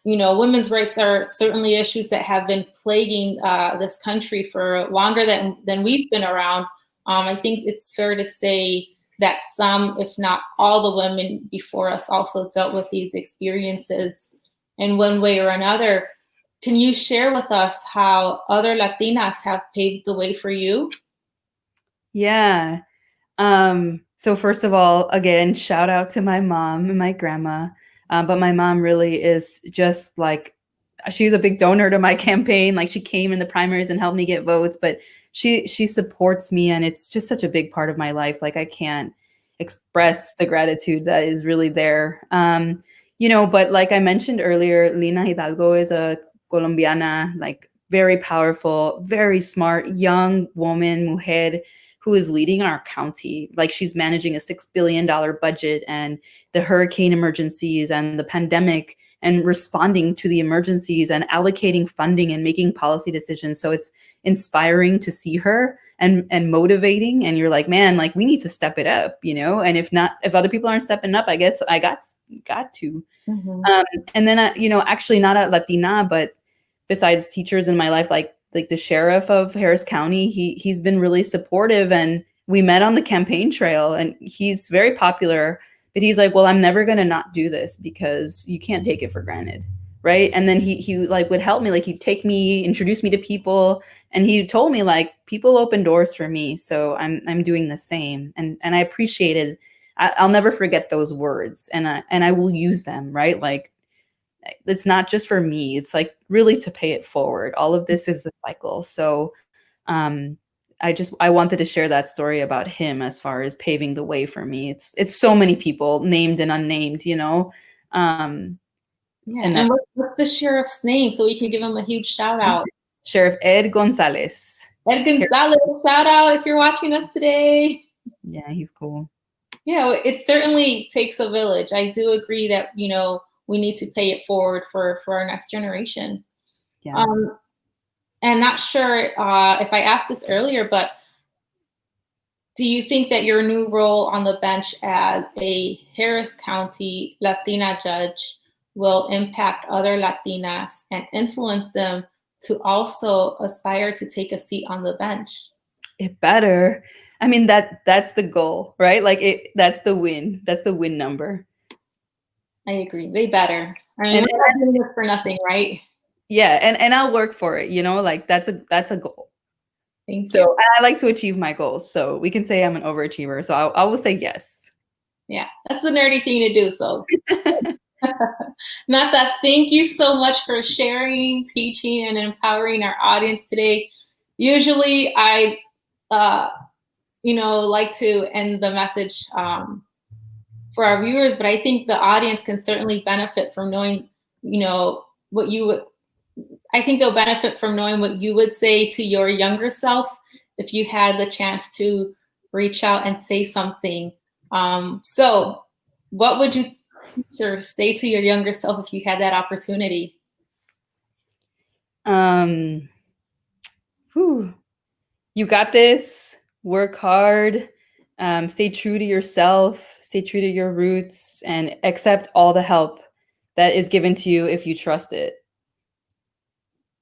women's rights are certainly issues that have been plaguing this country for longer than we've been around. I think it's fair to say that some, if not all, the women before us also dealt with these experiences in one way or another. Can you share with us how other Latinas have paved the way for you? Yeah. So first of all, again, shout out to my mom and my grandma. But my mom really is just like, she's a big donor to my campaign. Like she came in the primaries and helped me get votes, but she supports me, and it's just such a big part of my life. Like I can't express the gratitude that is really there. But like I mentioned earlier, Lina Hidalgo is a Colombiana, like very powerful, very smart, young woman, mujer, who is leading our county. Like she's managing a $6 billion budget and the hurricane emergencies and the pandemic, and responding to the emergencies and allocating funding and making policy decisions. So it's inspiring to see her and motivating. And you're like, man, like we need to step it up, and if other people aren't stepping up, I guess I got to. And then, actually not a Latina, but besides teachers in my life, like the sheriff of Harris County, he's been really supportive, and we met on the campaign trail, and he's very popular, but he's like, well, I'm never going to not do this because you can't take it for granted. right? And then he like would help me, like he'd take me, introduce me to people, and he told me like people open doors for me, so I'm doing the same, and I appreciated. I'll never forget those words, and I will use them, right? Like it's not just for me, it's like really to pay it forward. All of this is a cycle. So um I wanted to share that story about him as far as paving the way for me. It's so many people, named and unnamed, you know. Yeah, And that and what's the sheriff's name so we can give him a huge shout out? Sheriff Ed Gonzalez. Ed Gonzalez, shout out if you're watching us today. Yeah, he's cool. Yeah, it certainly takes a village. I do agree that, you know, we need to pay it forward for our next generation. Yeah. And not sure if I asked this earlier, but do you think that your new role on the bench as a Harris County Latina judge will impact other Latinas and influence them to also aspire to take a seat on the bench? It better. I mean, that's the goal, right? Like that's the win. That's the win number. I agree. They better. I mean, we're not doing this for nothing, right? Yeah, and I'll work for it, you know, like that's a goal. Thank So you. I like to achieve my goals. So we can say I'm an overachiever. So I will say yes. Yeah, that's the nerdy thing to do. So, Nata, thank you so much for sharing, teaching, and empowering our audience today. Usually, I, like to end the message for our viewers, but I think the audience can certainly benefit from knowing, what you would. I think they'll benefit from knowing what you would say to your younger self if you had the chance to reach out and say something. So, what would you say to your younger self if you had that opportunity? You got this. Work hard. Stay true to yourself. Stay true to your roots, and accept all the help that is given to you if you trust it.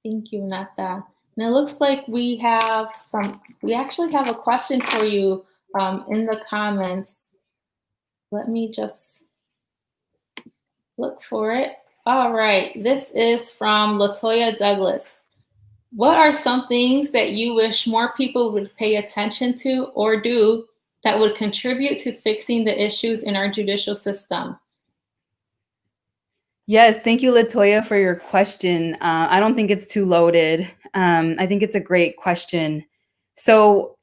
Thank you, Nata. And it looks like we actually have a question for you in the comments. Let me just look for it. All right, this is from Latoya Douglas. What are some things that you wish more people would pay attention to or do that would contribute to fixing the issues in our judicial system? Yes, thank you, Latoya, for your question. I don't think it's too loaded. I think it's a great question. So,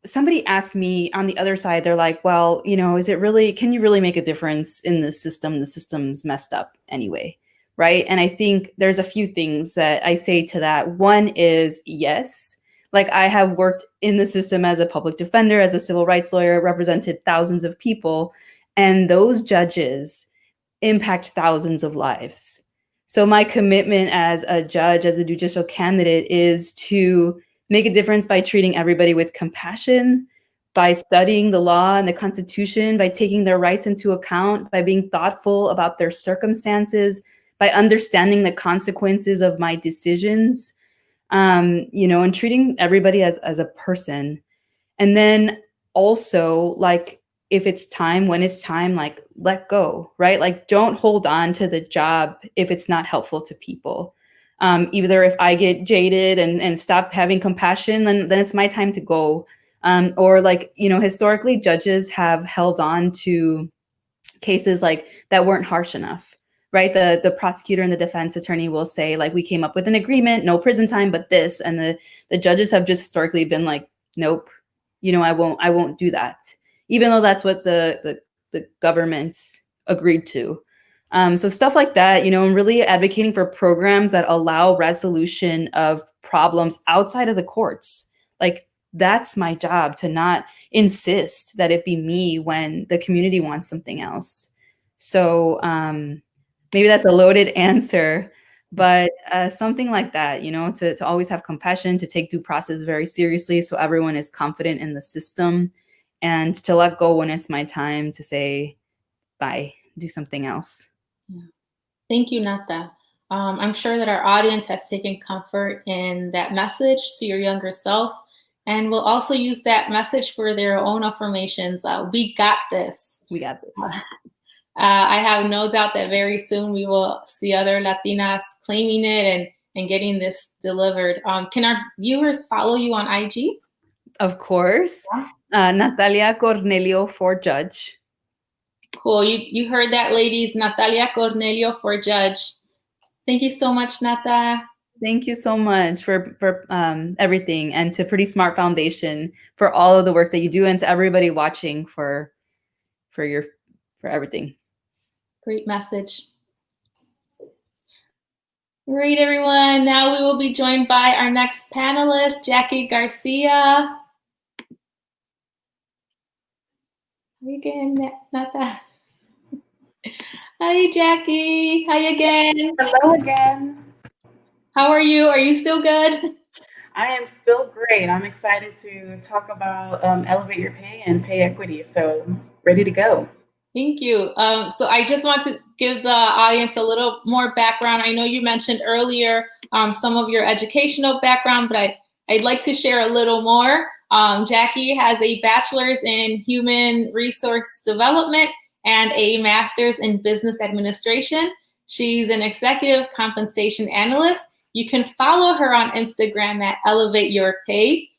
somebody asked me on the other side, they're like, well, can you really make a difference in the system? The system's messed up anyway, right? And I think there's a few things that I say to that. One is yes. Like I have worked in the system as a public defender, as a civil rights lawyer, represented thousands of people, and those judges impact thousands of lives. So my commitment as a judge, as a judicial candidate, is to make a difference by treating everybody with compassion, by studying the law and the Constitution, by taking their rights into account, by being thoughtful about their circumstances, by understanding the consequences of my decisions, and treating everybody as a person. And then also, like, if it's time, when it's time, like, let go, right? Like, don't hold on to the job if it's not helpful to people. Either if I get jaded and stop having compassion, then it's my time to go. Or like, historically, judges have held on to cases like that weren't harsh enough, right? The prosecutor and the defense attorney will say, like, we came up with an agreement, no prison time, but this, and the judges have just historically been like, nope, I won't do that, even though that's what the government agreed to. So stuff like that, and really advocating for programs that allow resolution of problems outside of the courts. Like, that's my job, to not insist that it be me when the community wants something else. So maybe that's a loaded answer, but something like that, to always have compassion, to take due process very seriously so everyone is confident in the system, and to let go when it's my time to say bye, do something else. Yeah. Thank you, Nata. I'm sure that our audience has taken comfort in that message to your younger self, and will also use that message for their own affirmations. We got this. We got this. I have no doubt that very soon we will see other Latinas claiming it and getting this delivered. Can our viewers follow you on IG? Of course. Natalia Cornelio for Judge. Cool. You heard that, ladies. Natalia Cornelio for Judge. Thank you so much, Nata. Thank you so much for everything, and to Pretty Smart Foundation for all of the work that you do, and to everybody watching for everything. Great message. Great, everyone. Now we will be joined by our next panelist, Jackie Garcia. Hi again, Nata. Hi, Jackie. Hi again. Hello again. How are you? Are you still good? I am still great. I'm excited to talk about elevate your pay and pay equity. So ready to go. Thank you. So I just want to give the audience a little more background. I know you mentioned earlier some of your educational background, but I'd like to share a little more. Jackie has a bachelor's in human resource development and a master's in business administration. She's an executive compensation analyst. You can follow her on Instagram at Elevate Your Pay.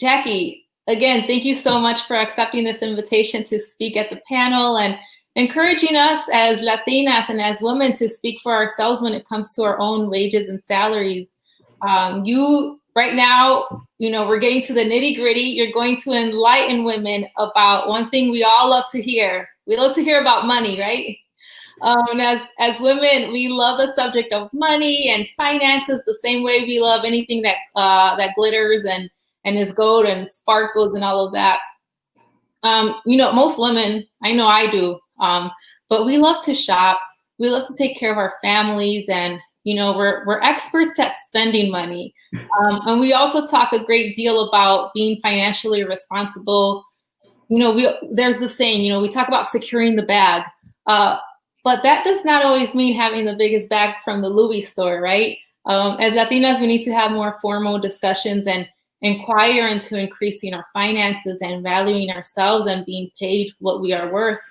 Jackie, again, thank you so much for accepting this invitation to speak at the panel and encouraging us as Latinas and as women to speak for ourselves when it comes to our own wages and salaries. You, right now, we're getting to the nitty gritty. You're going to enlighten women about one thing we all love to hear. We love to hear about money, right? And as women, we love the subject of money and finances the same way we love anything that that glitters and is gold and sparkles and all of that. Most women, I know I do, but we love to shop. We love to take care of our families, and we're experts at spending money. And we also talk a great deal about being financially responsible. There's the saying, we talk about securing the bag. But that does not always mean having the biggest bag from the Louis store, right? As Latinas, we need to have more formal discussions and inquire into increasing our finances and valuing ourselves and being paid what we are worth.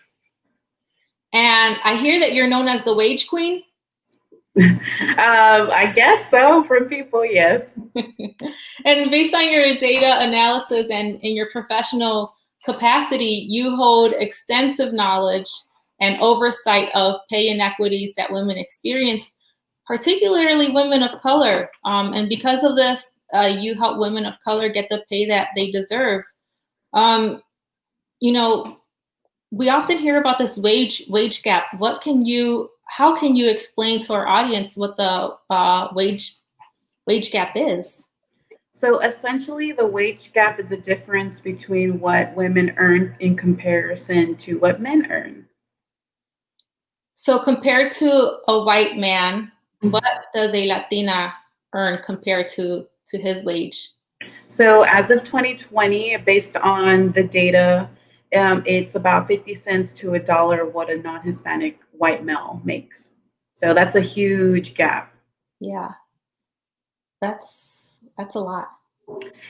And I hear that you're known as the wage queen. I guess so from people, yes. And based on your data analysis and in your professional capacity, you hold extensive knowledge and oversight of pay inequities that women experience, particularly women of color. And because of this, you help women of color get the pay that they deserve. We often hear about this wage gap. How can you explain to our audience what the wage gap is? So essentially, the wage gap is a difference between what women earn in comparison to what men earn. So compared to a white man, what does a Latina earn compared to his wage? So as of 2020, based on the data, it's about 50 cents to $1 what a non-Hispanic white male makes. So that's a huge gap. Yeah, that's a lot.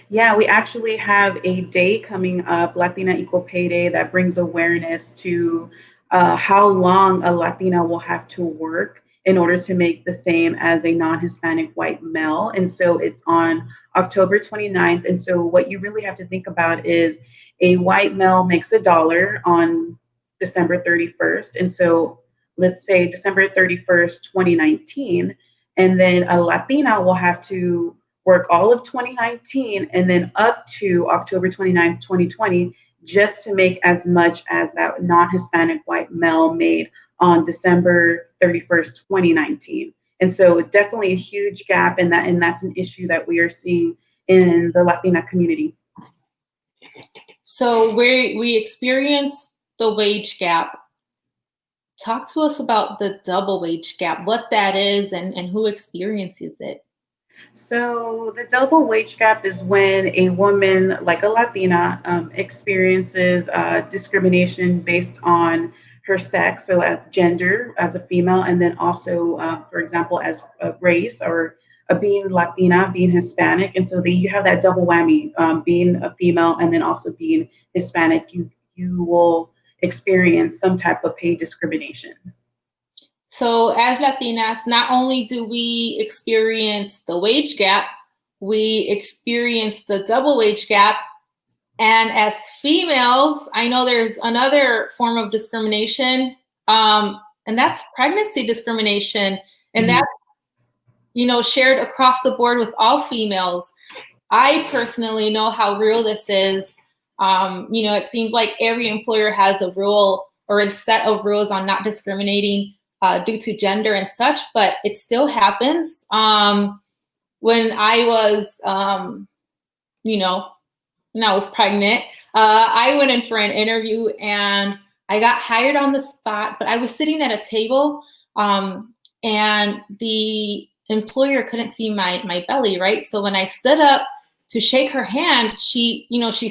Yeah, we actually have a day coming up, Latina Equal Pay Day, that brings awareness to how long a Latina will have to work in order to make the same as a non-Hispanic white male. And so it's on October 29th. And so what you really have to think about is a white male makes $1 on December 31st. And so let's say December 31st, 2019, and then a Latina will have to work all of 2019 and then up to October 29th, 2020, just to make as much as that non-Hispanic white male made on December 31st, 2019. And so definitely a huge gap, and that's an issue that we are seeing in the Latina community. So we experience the wage gap. Talk to us about the double wage gap, what that is and who experiences it. So the double wage gap is when a woman, like a Latina, experiences discrimination based on her sex, so as gender, as a female, and then also, for example, as a race or being Latina, being Hispanic. And so you have that double whammy, being a female and then also being Hispanic. You will experience some type of pay discrimination. So as Latinas, not only do we experience the wage gap, we experience the double wage gap. And as females, I know there's another form of discrimination, and that's pregnancy discrimination. And that's, shared across the board with all females. I personally know how real this is. It seems like every employer has a rule or a set of rules on not discriminating due to gender and such, but it still happens. When I was, when I was pregnant, I went in for an interview and I got hired on the spot, but I was sitting at a table and the employer couldn't see my belly, right? So when I stood up to shake her hand, she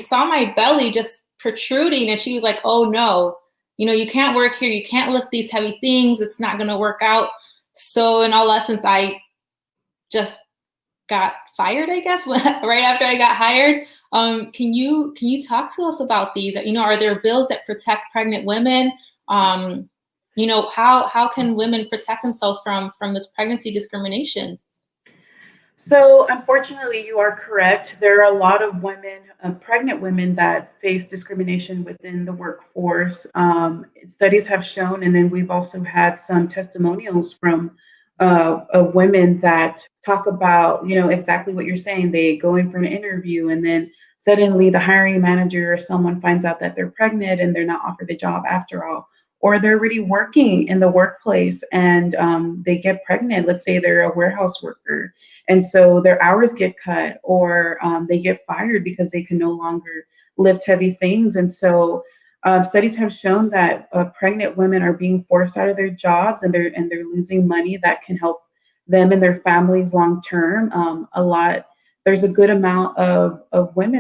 saw my belly just protruding and she was like, "Oh no, you can't work here. You can't lift these heavy things. It's not going to work out." So in all essence, I just got fired, I guess, right after I got hired. Can you talk to us about these? Are there bills that protect pregnant women? How can women protect themselves from this pregnancy discrimination? So unfortunately, you are correct. There are a lot of women, pregnant women, that face discrimination within the workforce. Studies have shown, and then we've also had some testimonials from women that talk about, exactly what you're saying. They go in for an interview, and then suddenly the hiring manager or someone finds out that they're pregnant, and they're not offered the job after all. Or they're already working in the workplace and they get pregnant. Let's say they're a warehouse worker, and so their hours get cut, or they get fired because they can no longer lift heavy things. And so studies have shown that pregnant women are being forced out of their jobs, and they're losing money that can help them and their families long term. There's a good amount of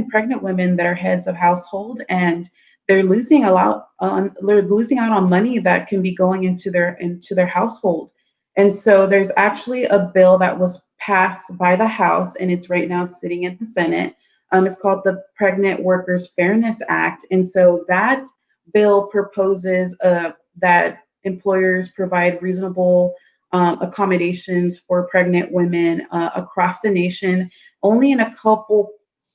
pregnant women that are heads of household, and they're losing out on money that can be going into their household. And so there's actually a bill that was passed by the House, and it's right now sitting in the Senate. It's called the Pregnant Workers Fairness Act. And so that bill proposes that employers provide reasonable accommodations for pregnant women across the nation. Only in a couple,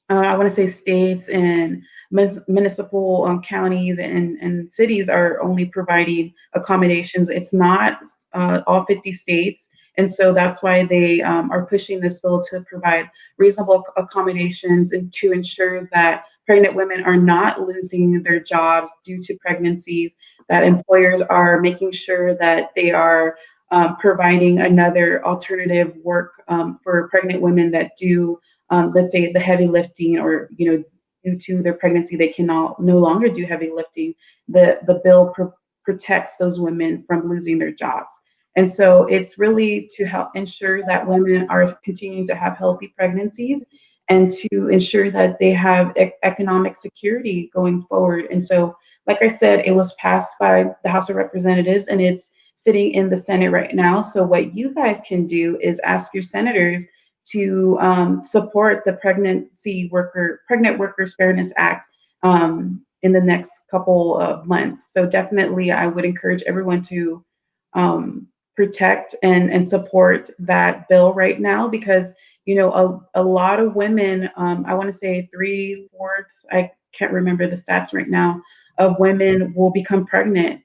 I want to say, states and municipal counties and cities are only providing accommodations. It's not all 50 states. And so that's why they are pushing this bill to provide reasonable accommodations and to ensure that pregnant women are not losing their jobs due to pregnancies, that employers are making sure that they are providing another alternative work for pregnant women that do, let's say, the heavy lifting, or, due to their pregnancy, they no longer do heavy lifting. The bill protects those women from losing their jobs. And so it's really to help ensure that women are continuing to have healthy pregnancies and to ensure that they have economic security going forward. And so, like I said, it was passed by the House of Representatives and it's sitting in the Senate right now. So what you guys can do is ask your senators to support the Pregnant Workers Fairness Act in the next couple of months. So definitely, I would encourage everyone to protect and support that bill right now, because a lot of women, I want to say 3/4, I can't remember the stats right now, of women will become pregnant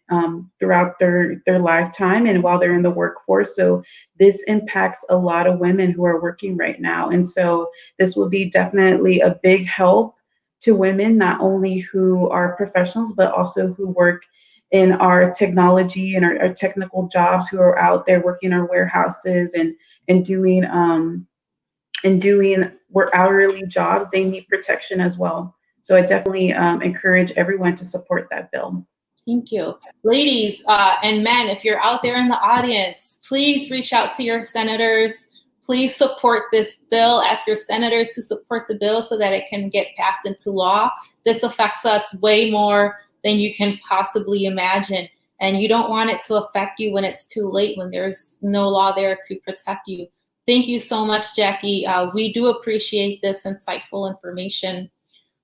throughout their lifetime and while they're in the workforce. So this impacts a lot of women who are working right now. And so this will be definitely a big help to women, not only who are professionals, but also who work in our technology and our technical jobs, who are out there working our warehouses and doing work hourly jobs. They need protection as well. So I definitely encourage everyone to support that bill. Thank you. Ladies and men, if you're out there in the audience, please reach out to your senators. Please support this bill. Ask your senators to support the bill so that it can get passed into law. This affects us way more than you can possibly imagine. And you don't want it to affect you when it's too late, when there's no law there to protect you. Thank you so much, Jackie. We do appreciate this insightful information.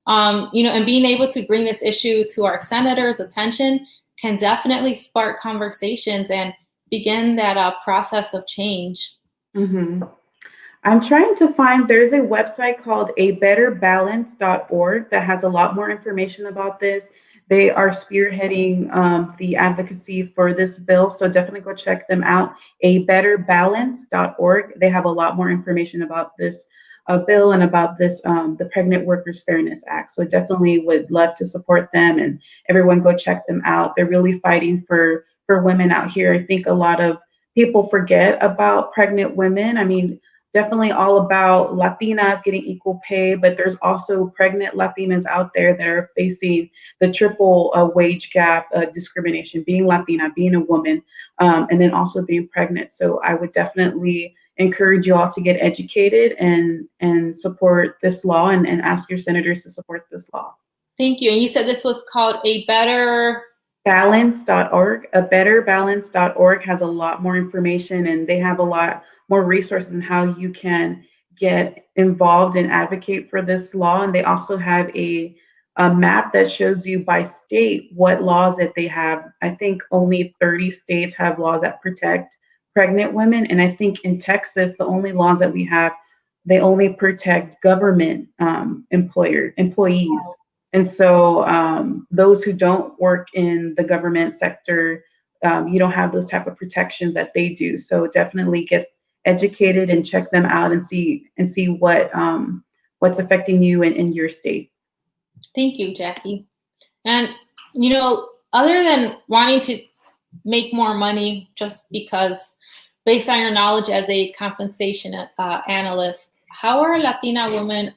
And being able to bring this issue to our senators' attention can definitely spark conversations and begin that process of change. Mm-hmm. I'm trying to find, there's a website called abetterbalance.org that has a lot more information about this. They are spearheading the advocacy for this bill, so definitely go check them out. Abetterbalance.org. They have a lot more information about this bill and about this, the Pregnant Workers Fairness Act. So definitely would love to support them, and everyone go check them out. They're really fighting for women out here. I think a lot of people forget about pregnant women. I mean, definitely all about Latinas getting equal pay, but there's also pregnant Latinas out there that are facing the triple wage gap discrimination, being Latina, being a woman, and then also being pregnant. So I would definitely encourage you all to get educated and support this law, and ask your senators to support this law. Thank you. And you said this was called A Better Balance.org. Abetterbalance.org has a lot more information, and they have a lot more resources on how you can get involved and advocate for this law. And they also have a map that shows you by state what laws that they have. I think only 30 states have laws that protect pregnant women. And I think in Texas, the only laws that we have, they only protect government employees. And so those who don't work in the government sector, you don't have those type of protections that they do. So definitely get educated and check them out and see what's affecting you in your state. Thank you, Jackie. And, other than wanting to make more money just because, based on your knowledge as a compensation analyst, how are Latina women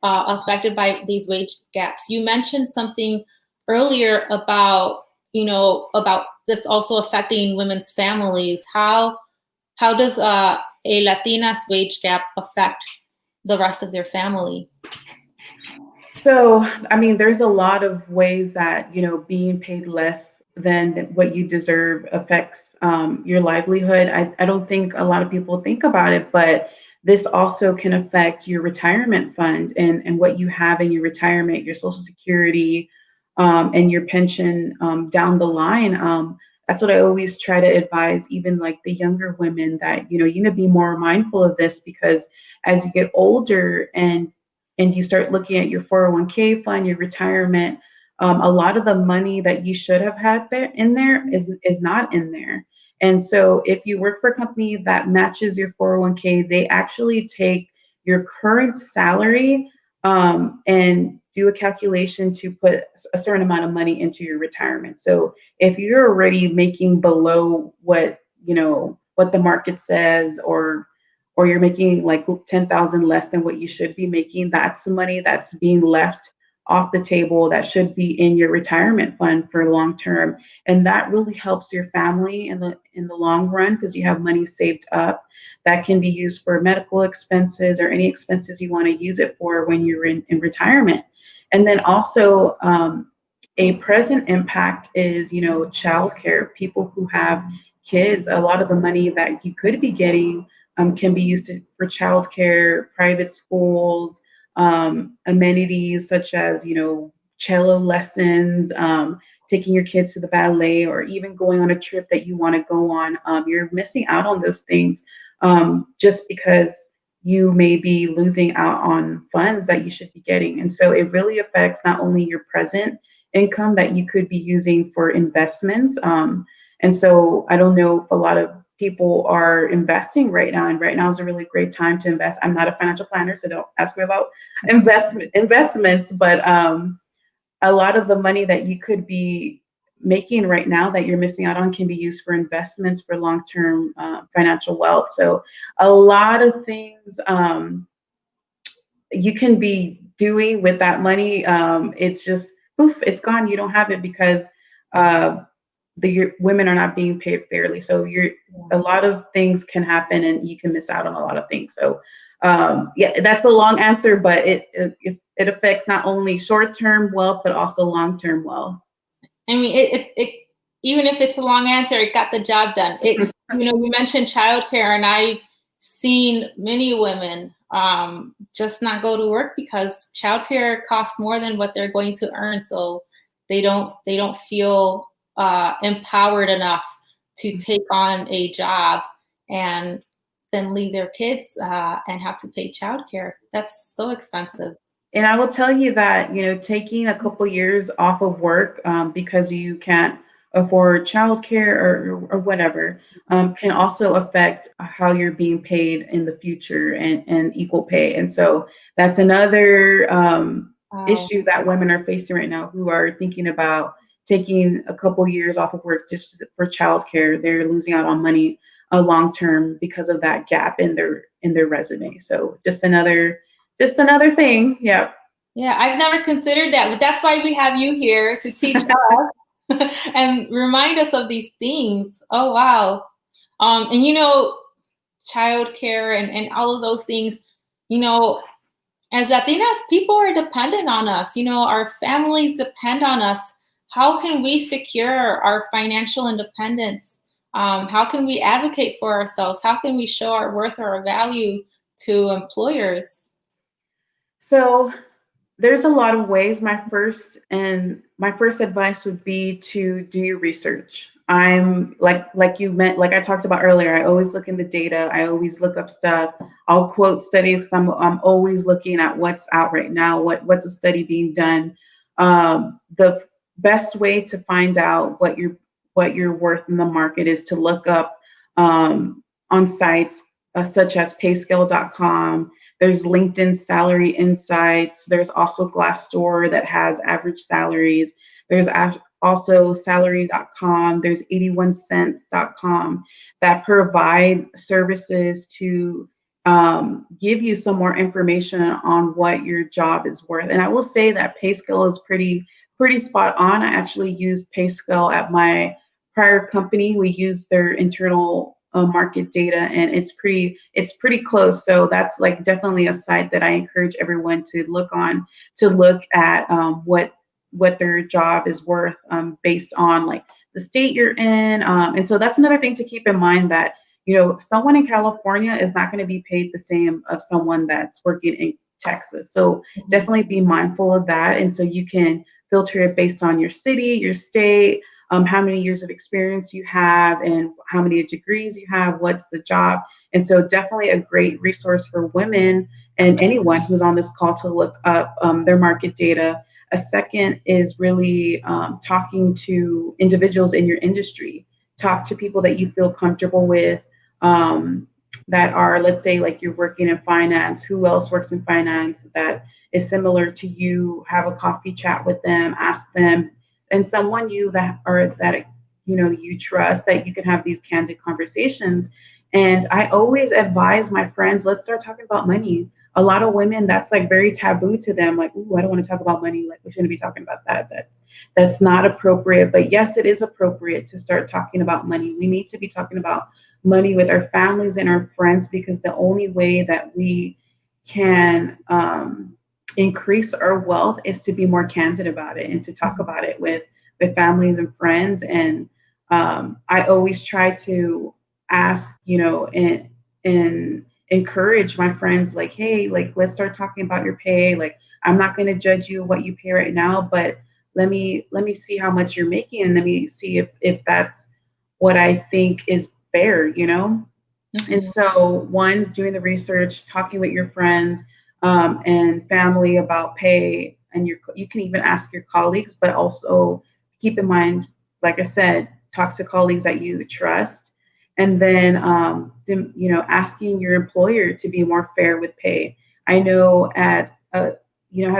affected by these wage gaps? You mentioned something earlier about this also affecting women's families. How does a Latina's wage gap affect the rest of their family? So, I mean, there's a lot of ways that, being paid less than what you deserve affects your livelihood. I don't think a lot of people think about it, but this also can affect your retirement fund and what you have in your retirement, your Social Security, and your pension down the line. That's what I always try to advise, even like the younger women, that you need to be more mindful of this, because as you get older and you start looking at your 401k fund, your retirement, a lot of the money that you should have had there is not in there. And so if you work for a company that matches your 401k, they actually take your current salary and do a calculation to put a certain amount of money into your retirement. So if you're already making below what the market says, or you're making like 10,000 less than what you should be making, that's the money that's being left off the table that should be in your retirement fund for long term. And that really helps your family in the long run, because you have money saved up that can be used for medical expenses or any expenses you want to use it for when you're in retirement. And then also a present impact is, childcare. People who have kids, a lot of the money that you could be getting can be used for childcare, private schools, amenities such as, cello lessons, taking your kids to the ballet, or even going on a trip that you want to go on. You're missing out on those things just because you may be losing out on funds that you should be getting. And so it really affects not only your present income that you could be using for investments. And so I don't know if a lot of people are investing right now, and right now is a really great time to invest. I'm not a financial planner, so don't ask me about investments, but a lot of the money that you could be making right now that you're missing out on can be used for investments for long-term financial wealth. So a lot of things you can be doing with that money. It's just poof, it's gone. You don't have it because the women are not being paid fairly. So a lot of things can happen, and you can miss out on a lot of things. So yeah, that's a long answer, but it affects not only short-term wealth, but also long-term wealth. I mean, it even if it's a long answer, it got the job done. You mentioned childcare, and I've seen many women just not go to work because childcare costs more than what they're going to earn. So they don't feel empowered enough to take on a job and then leave their kids and have to pay childcare. That's so expensive. And I will tell you that, taking a couple years off of work because you can't afford childcare or whatever can also affect how you're being paid in the future and equal pay. And so that's another Wow. issue that women are facing right now who are thinking about taking a couple years off of work just for childcare. They're losing out on money long term because of that gap in their resume. So just another thing. Yeah. Yeah, I've never considered that, but that's why we have you here to teach us and remind us of these things. Oh, wow. And childcare and all of those things, as Latinas, people are dependent on us. Our families depend on us. How can we secure our financial independence? How can we advocate for ourselves? How can we show our worth or our value to employers? So there's a lot of ways. My first advice would be to do your research. I'm like you meant, like I talked about earlier, I always look in the data. I always look up stuff. I'll quote studies. I'm always looking at what's out right now. What's a study being done? The best way to find out what you're worth in the market is to look up on sites such as payscale.com. There's LinkedIn Salary Insights. There's also Glassdoor that has average salaries. There's also salary.com. There's 81cents.com that provide services to give you some more information on what your job is worth. And I will say that PayScale is pretty spot on. I actually used PayScale at my prior company. We used their internal market data, and it's pretty close. So that's like definitely a site that I encourage everyone to look at what their job is worth based on like the state you're in. And so that's another thing to keep in mind, that someone in California is not going to be paid the same of someone that's working in Texas. So definitely be mindful of that. And so you can filter it based on your city, your state, how many years of experience you have, and how many degrees you have, what's the job. And so definitely a great resource for women and anyone who's on this call to look up their market data. A second is really talking to individuals in your industry. Talk to people that you feel comfortable with, that are, let's say, like you're working in finance. Who else works in finance that is similar to you? Have a coffee chat with them, ask them, and someone you trust, that you can have these candid conversations. And I always advise my friends, let's start talking about money. A lot of women, that's like very taboo to them. Like, ooh, I don't want to talk about money. Like, we shouldn't be talking about that. That's not appropriate. But yes, it is appropriate to start talking about money. We need to be talking about money with our families and our friends, because the only way that we can increase our wealth is to be more candid about it and to talk about it with families and friends. And I always try to ask, and encourage my friends, like, hey, like, let's start talking about your pay. Like, I'm not going to judge you what you pay right now, but let me see how much you're making, and let me see if that's what I think is fair, Mm-hmm. And so, one, doing the research, talking with your friends and family about pay, and you can even ask your colleagues, but also keep in mind, like I said, talk to colleagues that you trust, and then asking your employer to be more fair with pay. I know I had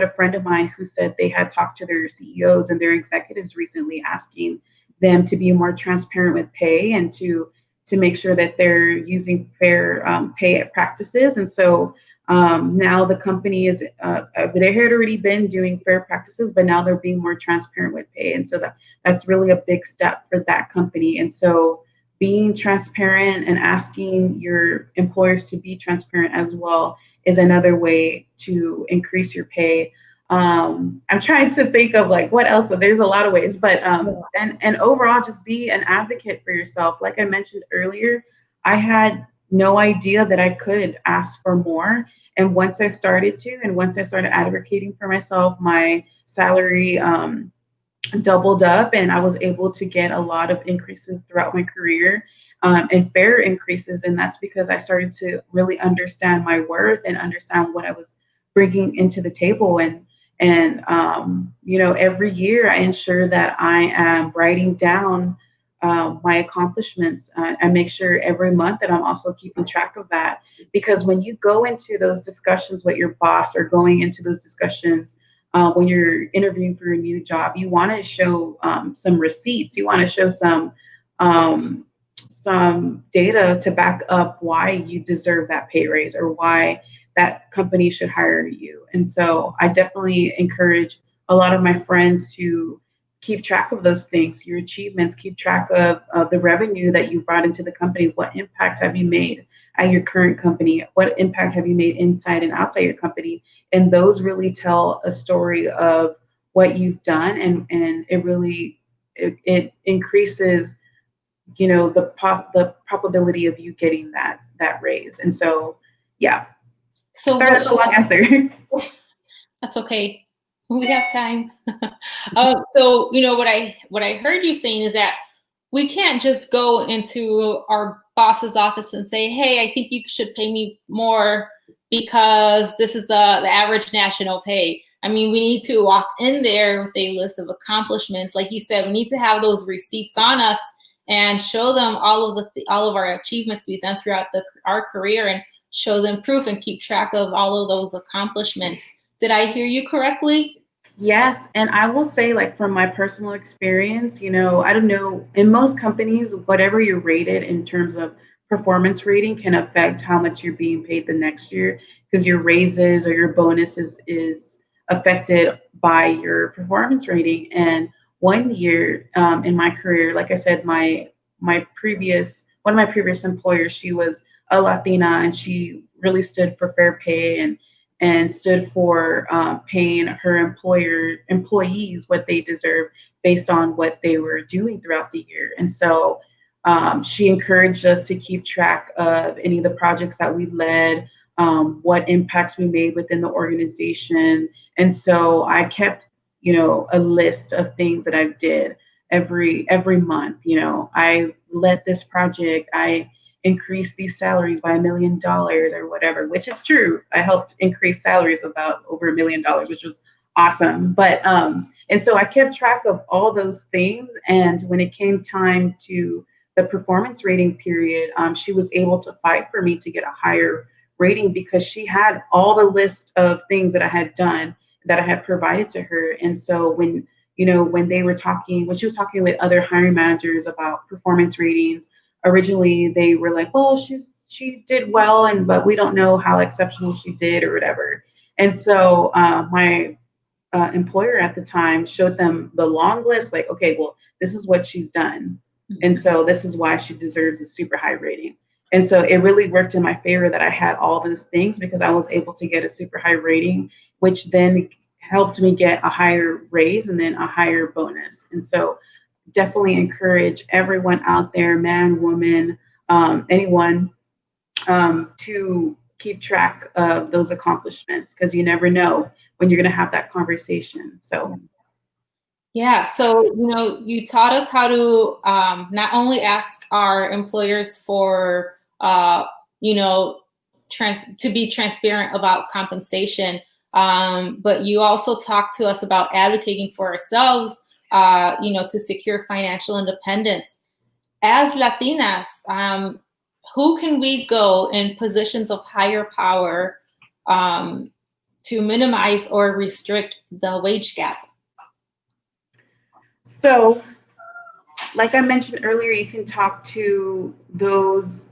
a friend of mine who said they had talked to their CEOs and their executives recently, asking them to be more transparent with pay and to make sure that they're using fair pay practices. And so now the company is, they had already been doing fair practices, but now they're being more transparent with pay. And so that's really a big step for that company. And so being transparent and asking your employers to be transparent as well is another way to increase your pay. I'm trying to think of like what else, but there's a lot of ways, but and overall, just be an advocate for yourself. Like I mentioned earlier, I had no idea that I could ask for more. And once I started to, and once I started advocating for myself, my salary doubled up, and I was able to get a lot of increases throughout my career, and fair increases. And that's because I started to really understand my worth and understand what I was bringing into the table. And every year I ensure that I am writing down my accomplishments. I make sure every month that I'm also keeping track of that, because when you go into those discussions with your boss, or going into those discussions when you're interviewing for a new job, you want to show some receipts. You want to show um, some data to back up why you deserve that pay raise, or why that company should hire you. And so I definitely encourage a lot of my friends to keep track of those things, your achievements, keep track of the revenue that you brought into the company. What impact have you made at your current company? What impact have you made inside and outside your company? And those really tell a story of what you've done, and it really it increases, the probability of you getting that raise. And so, yeah. So Sorry, that's a long answer. that's okay. We have time. So what I heard you saying is that we can't just go into our boss's office and say, "Hey, I think you should pay me more because this is the average national pay." I mean, we need to walk in there with a list of accomplishments. Like you said, we need to have those receipts on us and show them all of our achievements we've done throughout our career, and show them proof and keep track of all of those accomplishments. Did I hear you correctly? Yes, and I will say, like, from my personal experience, I don't know, in most companies, whatever you're rated in terms of performance rating can affect how much you're being paid the next year, because your raises or your bonuses is affected by your performance rating. And one year in my career, like I said, my previous one of my previous employers, she was a Latina, and she really stood for fair pay, and stood for paying her employees what they deserve based on what they were doing throughout the year. And so she encouraged us to keep track of any of the projects that we led, what impacts we made within the organization. And so I kept, a list of things that I did every month. I led this project. I increase these salaries by $1 million or whatever, which is true. I helped increase salaries about over $1 million, which was awesome. But and so I kept track of all those things. And when it came time to the performance rating period, she was able to fight for me to get a higher rating, because she had all the list of things that I had done, that I had provided to her. And so when when she was talking with other hiring managers about performance ratings, originally they were like, "Well, she did well, but we don't know how exceptional she did or whatever." And so my employer at the time showed them the long list, like, "Okay, well, this is what she's done, and so this is why she deserves a super high rating." And so it really worked in my favor that I had all those things, because I was able to get a super high rating, which then helped me get a higher raise and then a higher bonus. And so definitely encourage everyone out there, man, woman, anyone, to keep track of those accomplishments, because you never know when you're going to have that conversation. So, Yeah, so you taught us how to not only ask our employers for to be transparent about compensation, but you also talked to us about advocating for ourselves, to secure financial independence. As Latinas, who can we go in positions of higher power to minimize or restrict the wage gap? so like I mentioned earlier, you can talk to those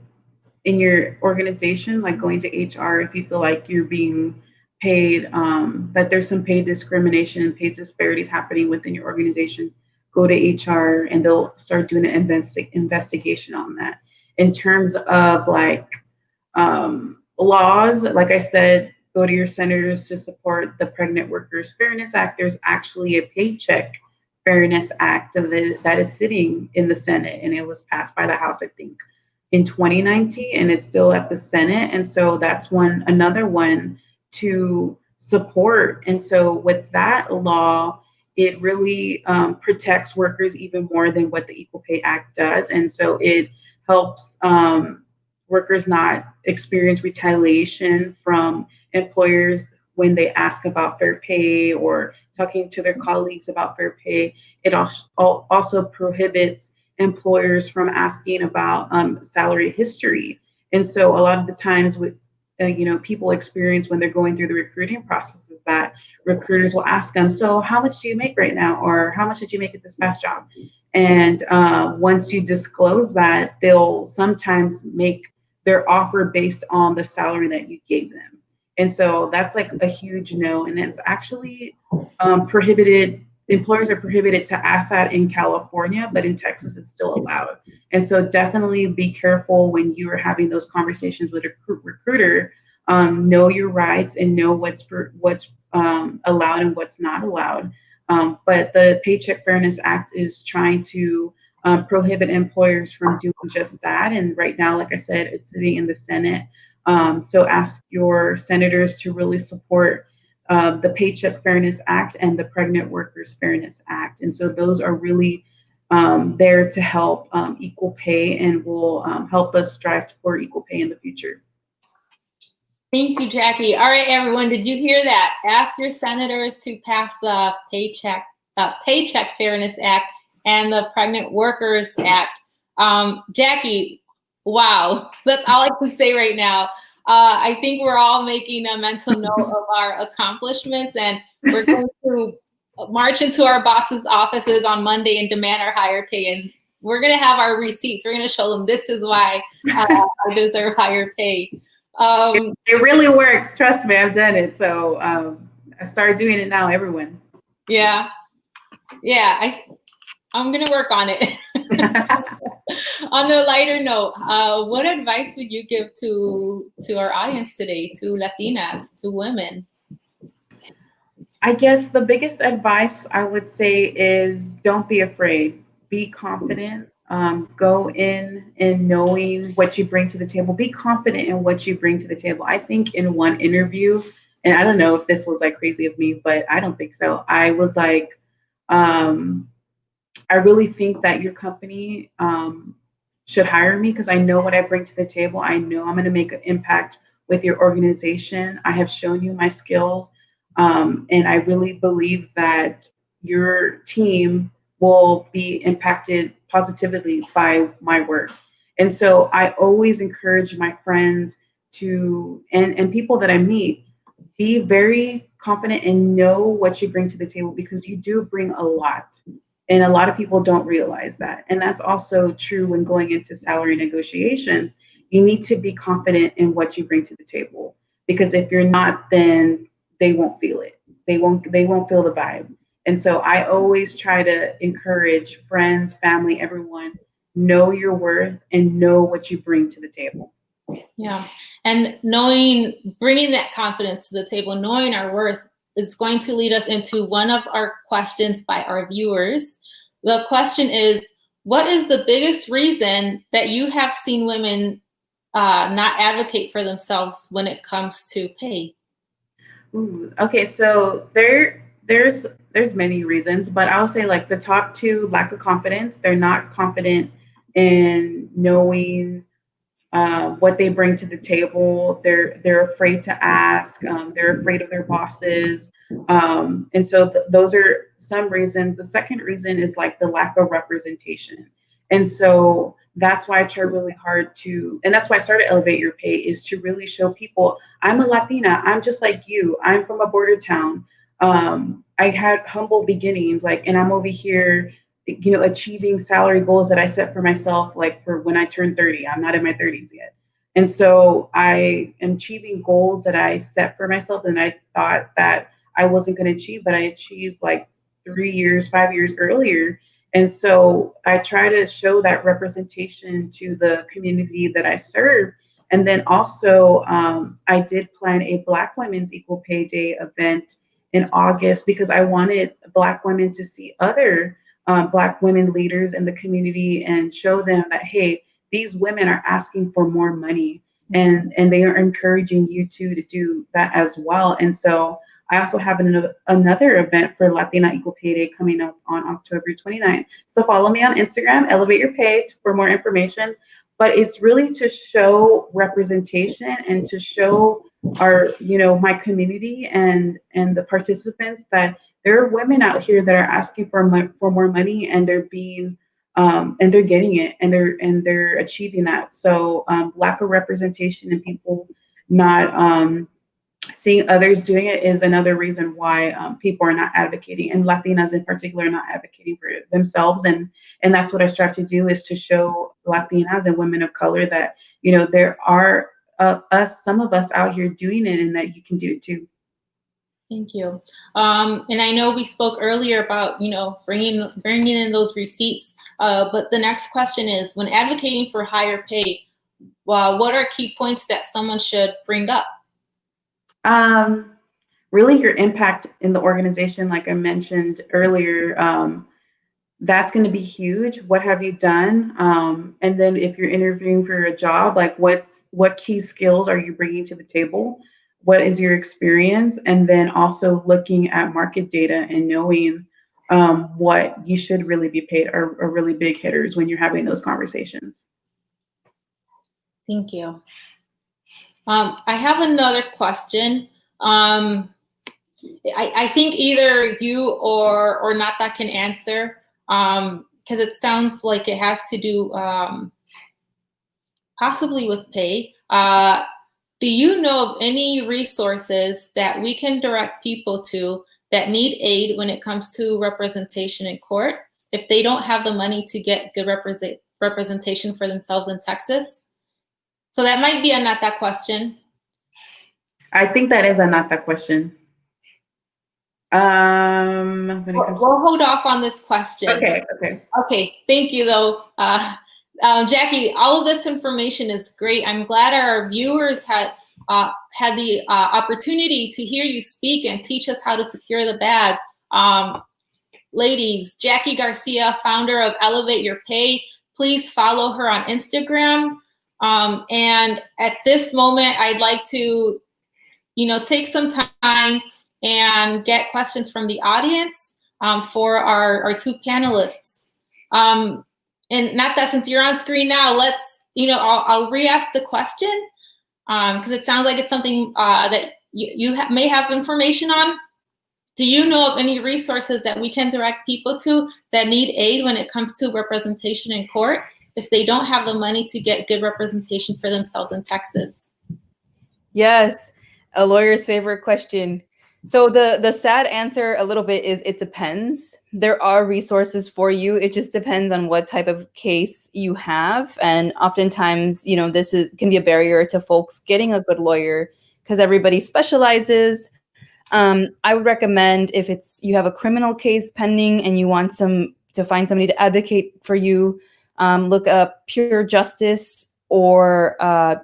in your organization, like going to HR if you feel like you're being paid, that there's some paid discrimination and pay disparities happening within your organization. Go to HR and they'll start doing an investigation on that. In terms of like laws, like I said, go to your senators to support the Pregnant Workers Fairness Act. There's actually a Paycheck Fairness Act that is sitting in the Senate, and it was passed by the House, I think, in 2019, and it's still at the Senate. And so that's another one to support. And so with that law, it really protects workers even more than what the Equal Pay Act does. And so it helps workers not experience retaliation from employers when they ask about fair pay or talking to their colleagues about fair pay. It also prohibits employers from asking about salary history. And so a lot of the times with people experience when they're going through the recruiting process is that recruiters will ask them, so how much do you make right now? Or how much did you make at this past job? And once you disclose that, they'll sometimes make their offer based on the salary that you gave them. And so that's like a huge no. And it's actually prohibited. Employers are prohibited to ask that in California, but in Texas, it's still allowed. And so definitely be careful when you are having those conversations with a recruiter. Know your rights and know what's allowed and what's not allowed. But the Paycheck Fairness Act is trying to prohibit employers from doing just that. And right now, like I said, it's sitting in the Senate. So ask your senators to really support the Paycheck Fairness Act and the Pregnant Workers Fairness Act. And so those are really there to help equal pay and will help us strive for equal pay in the future. Thank you, Jackie. All right, everyone, did you hear that? Ask your senators to pass the Paycheck Fairness Act and the Pregnant Workers Act. Jackie, wow, that's all I can say right now. I think we're all making a mental note of our accomplishments, and we're going to march into our boss's offices on Monday and demand our higher pay. And we're going to have our receipts. We're going to show them this is why I deserve higher pay. It really works. Trust me, I've done it. So I started doing it now, everyone. Yeah. I'm going to work on it. On a lighter note, what advice would you give to our audience today, to Latinas, to women? I guess the biggest advice I would say is don't be afraid. Be confident. Go in and knowing what you bring to the table. Be confident in what you bring to the table. I think in one interview, and I don't know if this was like crazy of me, but I don't think so. I was like, I really think that your company should hire me because I know what I bring to the table. I know I'm going to make an impact with your organization. I have shown you my skills. And I really believe that your team will be impacted positively by my work. And so I always encourage my friends to, and people that I meet, be very confident and know what you bring to the table because you do bring a lot. And a lot of people don't realize that. And that's also true when going into salary negotiations. You need to be confident in what you bring to the table because if you're not, then they won't feel it. They won't feel the vibe. And so I always try to encourage friends, family, everyone, know your worth and know what you bring to the table. Yeah. And bringing that confidence to the table, knowing our worth is going to lead us into one of our questions by our viewers. The question is, what is the biggest reason that you have seen women not advocate for themselves when it comes to pay? Ooh, okay, so there's many reasons, but I'll say like the top two: lack of confidence. They're not confident in knowing what they bring to the table. They're afraid to ask. They're afraid of their bosses, and so those are some reasons. The second reason is like the lack of representation, and so that's why I try really hard to, and that's why I started Elevate Your Pay, is to really show people I'm a Latina. I'm just like you. I'm from a border town. I had humble beginnings, and I'm over here, achieving salary goals that I set for myself, like for when I turned 30. I'm not in my 30s yet. And so I am achieving goals that I set for myself and I thought that I wasn't going to achieve, but I achieved like 3 years, 5 years earlier. And so I try to show that representation to the community that I serve. And then also I did plan a Black Women's Equal Pay Day event in August because I wanted Black women to see other Black women leaders in the community and show them that, hey, these women are asking for more money, and they are encouraging you to do that as well. And so I also have another event for Latina Equal Pay Day coming up on October 29th. So follow me on Instagram, Elevate Your Pay, for more information. But it's really to show representation and to show our, my community and the participants that there are women out here that are asking for more money, and they're being and they're getting it, and they're achieving that. So lack of representation and people not seeing others doing it is another reason why people are not advocating, and Latinas in particular are not advocating for themselves. And that's what I strive to do, is to show Latinas and women of color that there are some of us out here doing it, and that you can do it too. Thank you. And I know we spoke earlier about, bringing in those receipts. But the next question is, when advocating for higher pay, what are key points that someone should bring up? Really, your impact in the organization, like I mentioned earlier, that's going to be huge. What have you done? And then if you're interviewing for a job, like what key skills are you bringing to the table? What is your experience? And then also looking at market data and knowing what you should really be paid are really big hitters when you're having those conversations. Thank you. I have another question. I think either you or Nata can answer, because it sounds like it has to do possibly with pay. Do you know of any resources that we can direct people to that need aid when it comes to representation in court, if they don't have the money to get good representation for themselves in Texas? So that might be a Nata question. I think that is a Nata question. We'll hold off on this question. Okay. Thank you, though. Jackie, all of this information is great. I'm glad our viewers had the opportunity to hear you speak and teach us how to secure the bag. Ladies, Jackie Garcia, founder of Elevate Your Pay, please follow her on Instagram. And at this moment, I'd like to, take some time and get questions from the audience for our two panelists. And Nata, since you're on screen now, let's, I'll re-ask the question because it sounds like it's something that you may have information on. Do you know of any resources that we can direct people to that need aid when it comes to representation in court if they don't have the money to get good representation for themselves in Texas? Yes, a lawyer's favorite question. So the sad answer a little bit is it depends. There are resources for you. It just depends on what type of case you have. And oftentimes, this can be a barrier to folks getting a good lawyer because everybody specializes. I would recommend if you have a criminal case pending and you want to find somebody to advocate for you, look up Pure Justice or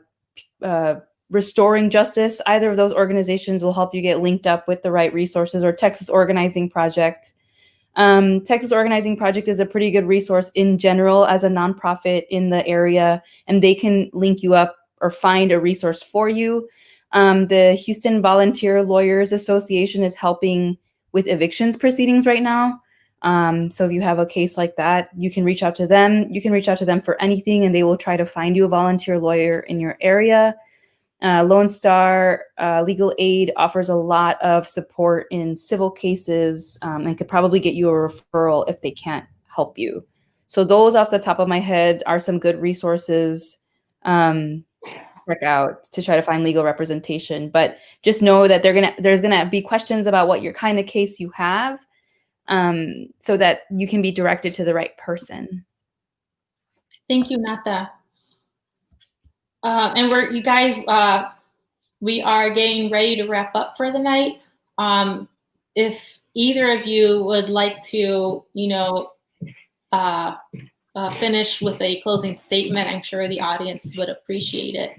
Restoring Justice. Either of those organizations will help you get linked up with the right resources, or Texas Organizing Project. Texas Organizing Project is a pretty good resource in general as a nonprofit in the area, and they can link you up or find a resource for you. The Houston Volunteer Lawyers Association is helping with evictions proceedings right now. So if you have a case like that, you can reach out to them. You can reach out to them for anything, and they will try to find you a volunteer lawyer in your area. Lone Star Legal Aid offers a lot of support in civil cases and could probably get you a referral if they can't help you. So those off the top of my head are some good resources to check out to try to find legal representation. But just know that there's gonna be questions about what your kind of case you have, so that you can be directed to the right person. Thank you, Nata. And we are getting ready to wrap up for the night. If either of you would like to, finish with a closing statement, I'm sure the audience would appreciate it.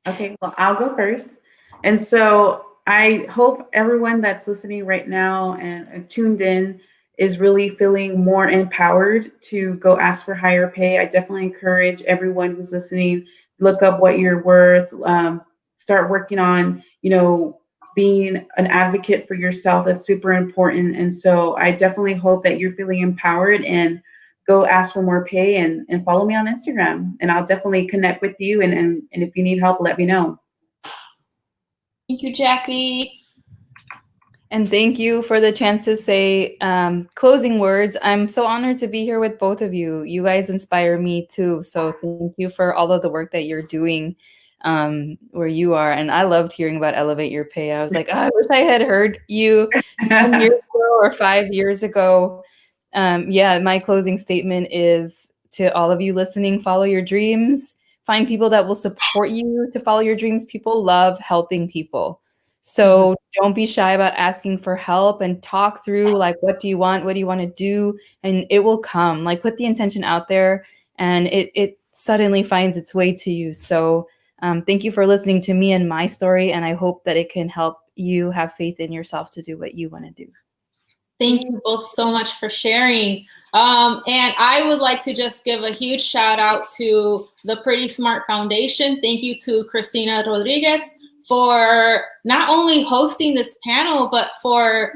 Okay, well, I'll go first. And so I hope everyone that's listening right now and tuned in is really feeling more empowered to go ask for higher pay, I definitely encourage everyone who's listening, look up what you're worth, start working on, being an advocate for yourself. That's super important. And so I definitely hope that you're feeling empowered and go ask for more pay and follow me on Instagram. And I'll definitely connect with you. And if you need help, let me know. Thank you, Jackie. And thank you for the chance to say closing words. I'm so honored to be here with both of you. You guys inspire me too. So thank you for all of the work that you're doing where you are. And I loved hearing about Elevate Your Pay. I was like, oh, I wish I had heard you 10 years ago or 5 years ago. Yeah, my closing statement is to all of you listening, follow your dreams. Find people that will support you to follow your dreams. People love helping people. So don't be shy about asking for help and talk through like, what do you want? What do you want to do? And it will come. Like, put the intention out there and it suddenly finds its way to you. So thank you for listening to me and my story. And I hope that it can help you have faith in yourself to do what you want to do. Thank you both so much for sharing. And I would like to just give a huge shout out to the Pretty Smart Foundation. Thank you to Cristina Rodriguez for not only hosting this panel, but for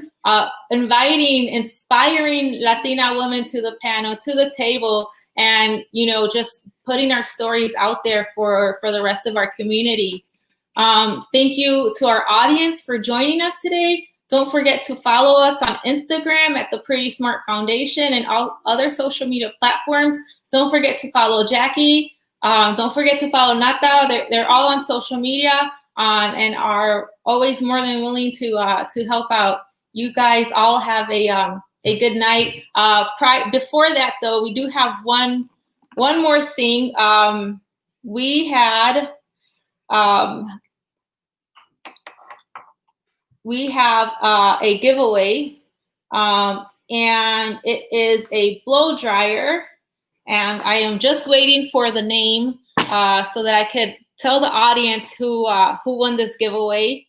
inviting inspiring Latina women to the panel, to the table, and just putting our stories out there for the rest of our community. Thank you to our audience for joining us today. Don't forget to follow us on Instagram at the Pretty Smart Foundation and all other social media platforms. Don't forget to follow Jackie. Don't forget to follow Nata. They're all on social media and are always more than willing to help out. You guys all have a good night. Before that, though, we do have one more thing. We have a giveaway, and it is a blow dryer, and I am just waiting for the name so that I could tell the audience who won this giveaway.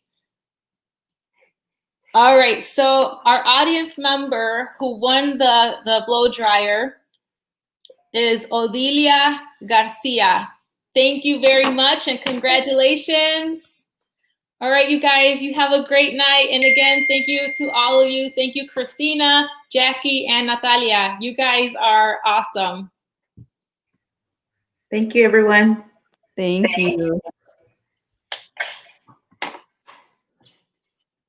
All right, so our audience member who won the blow dryer is Odilia Garcia. Thank you very much and congratulations. All right, you guys, you have a great night. And again, thank you to all of you. Thank you, Christina, Jackie, and Natalia. You guys are awesome. Thank you, everyone. Thank you.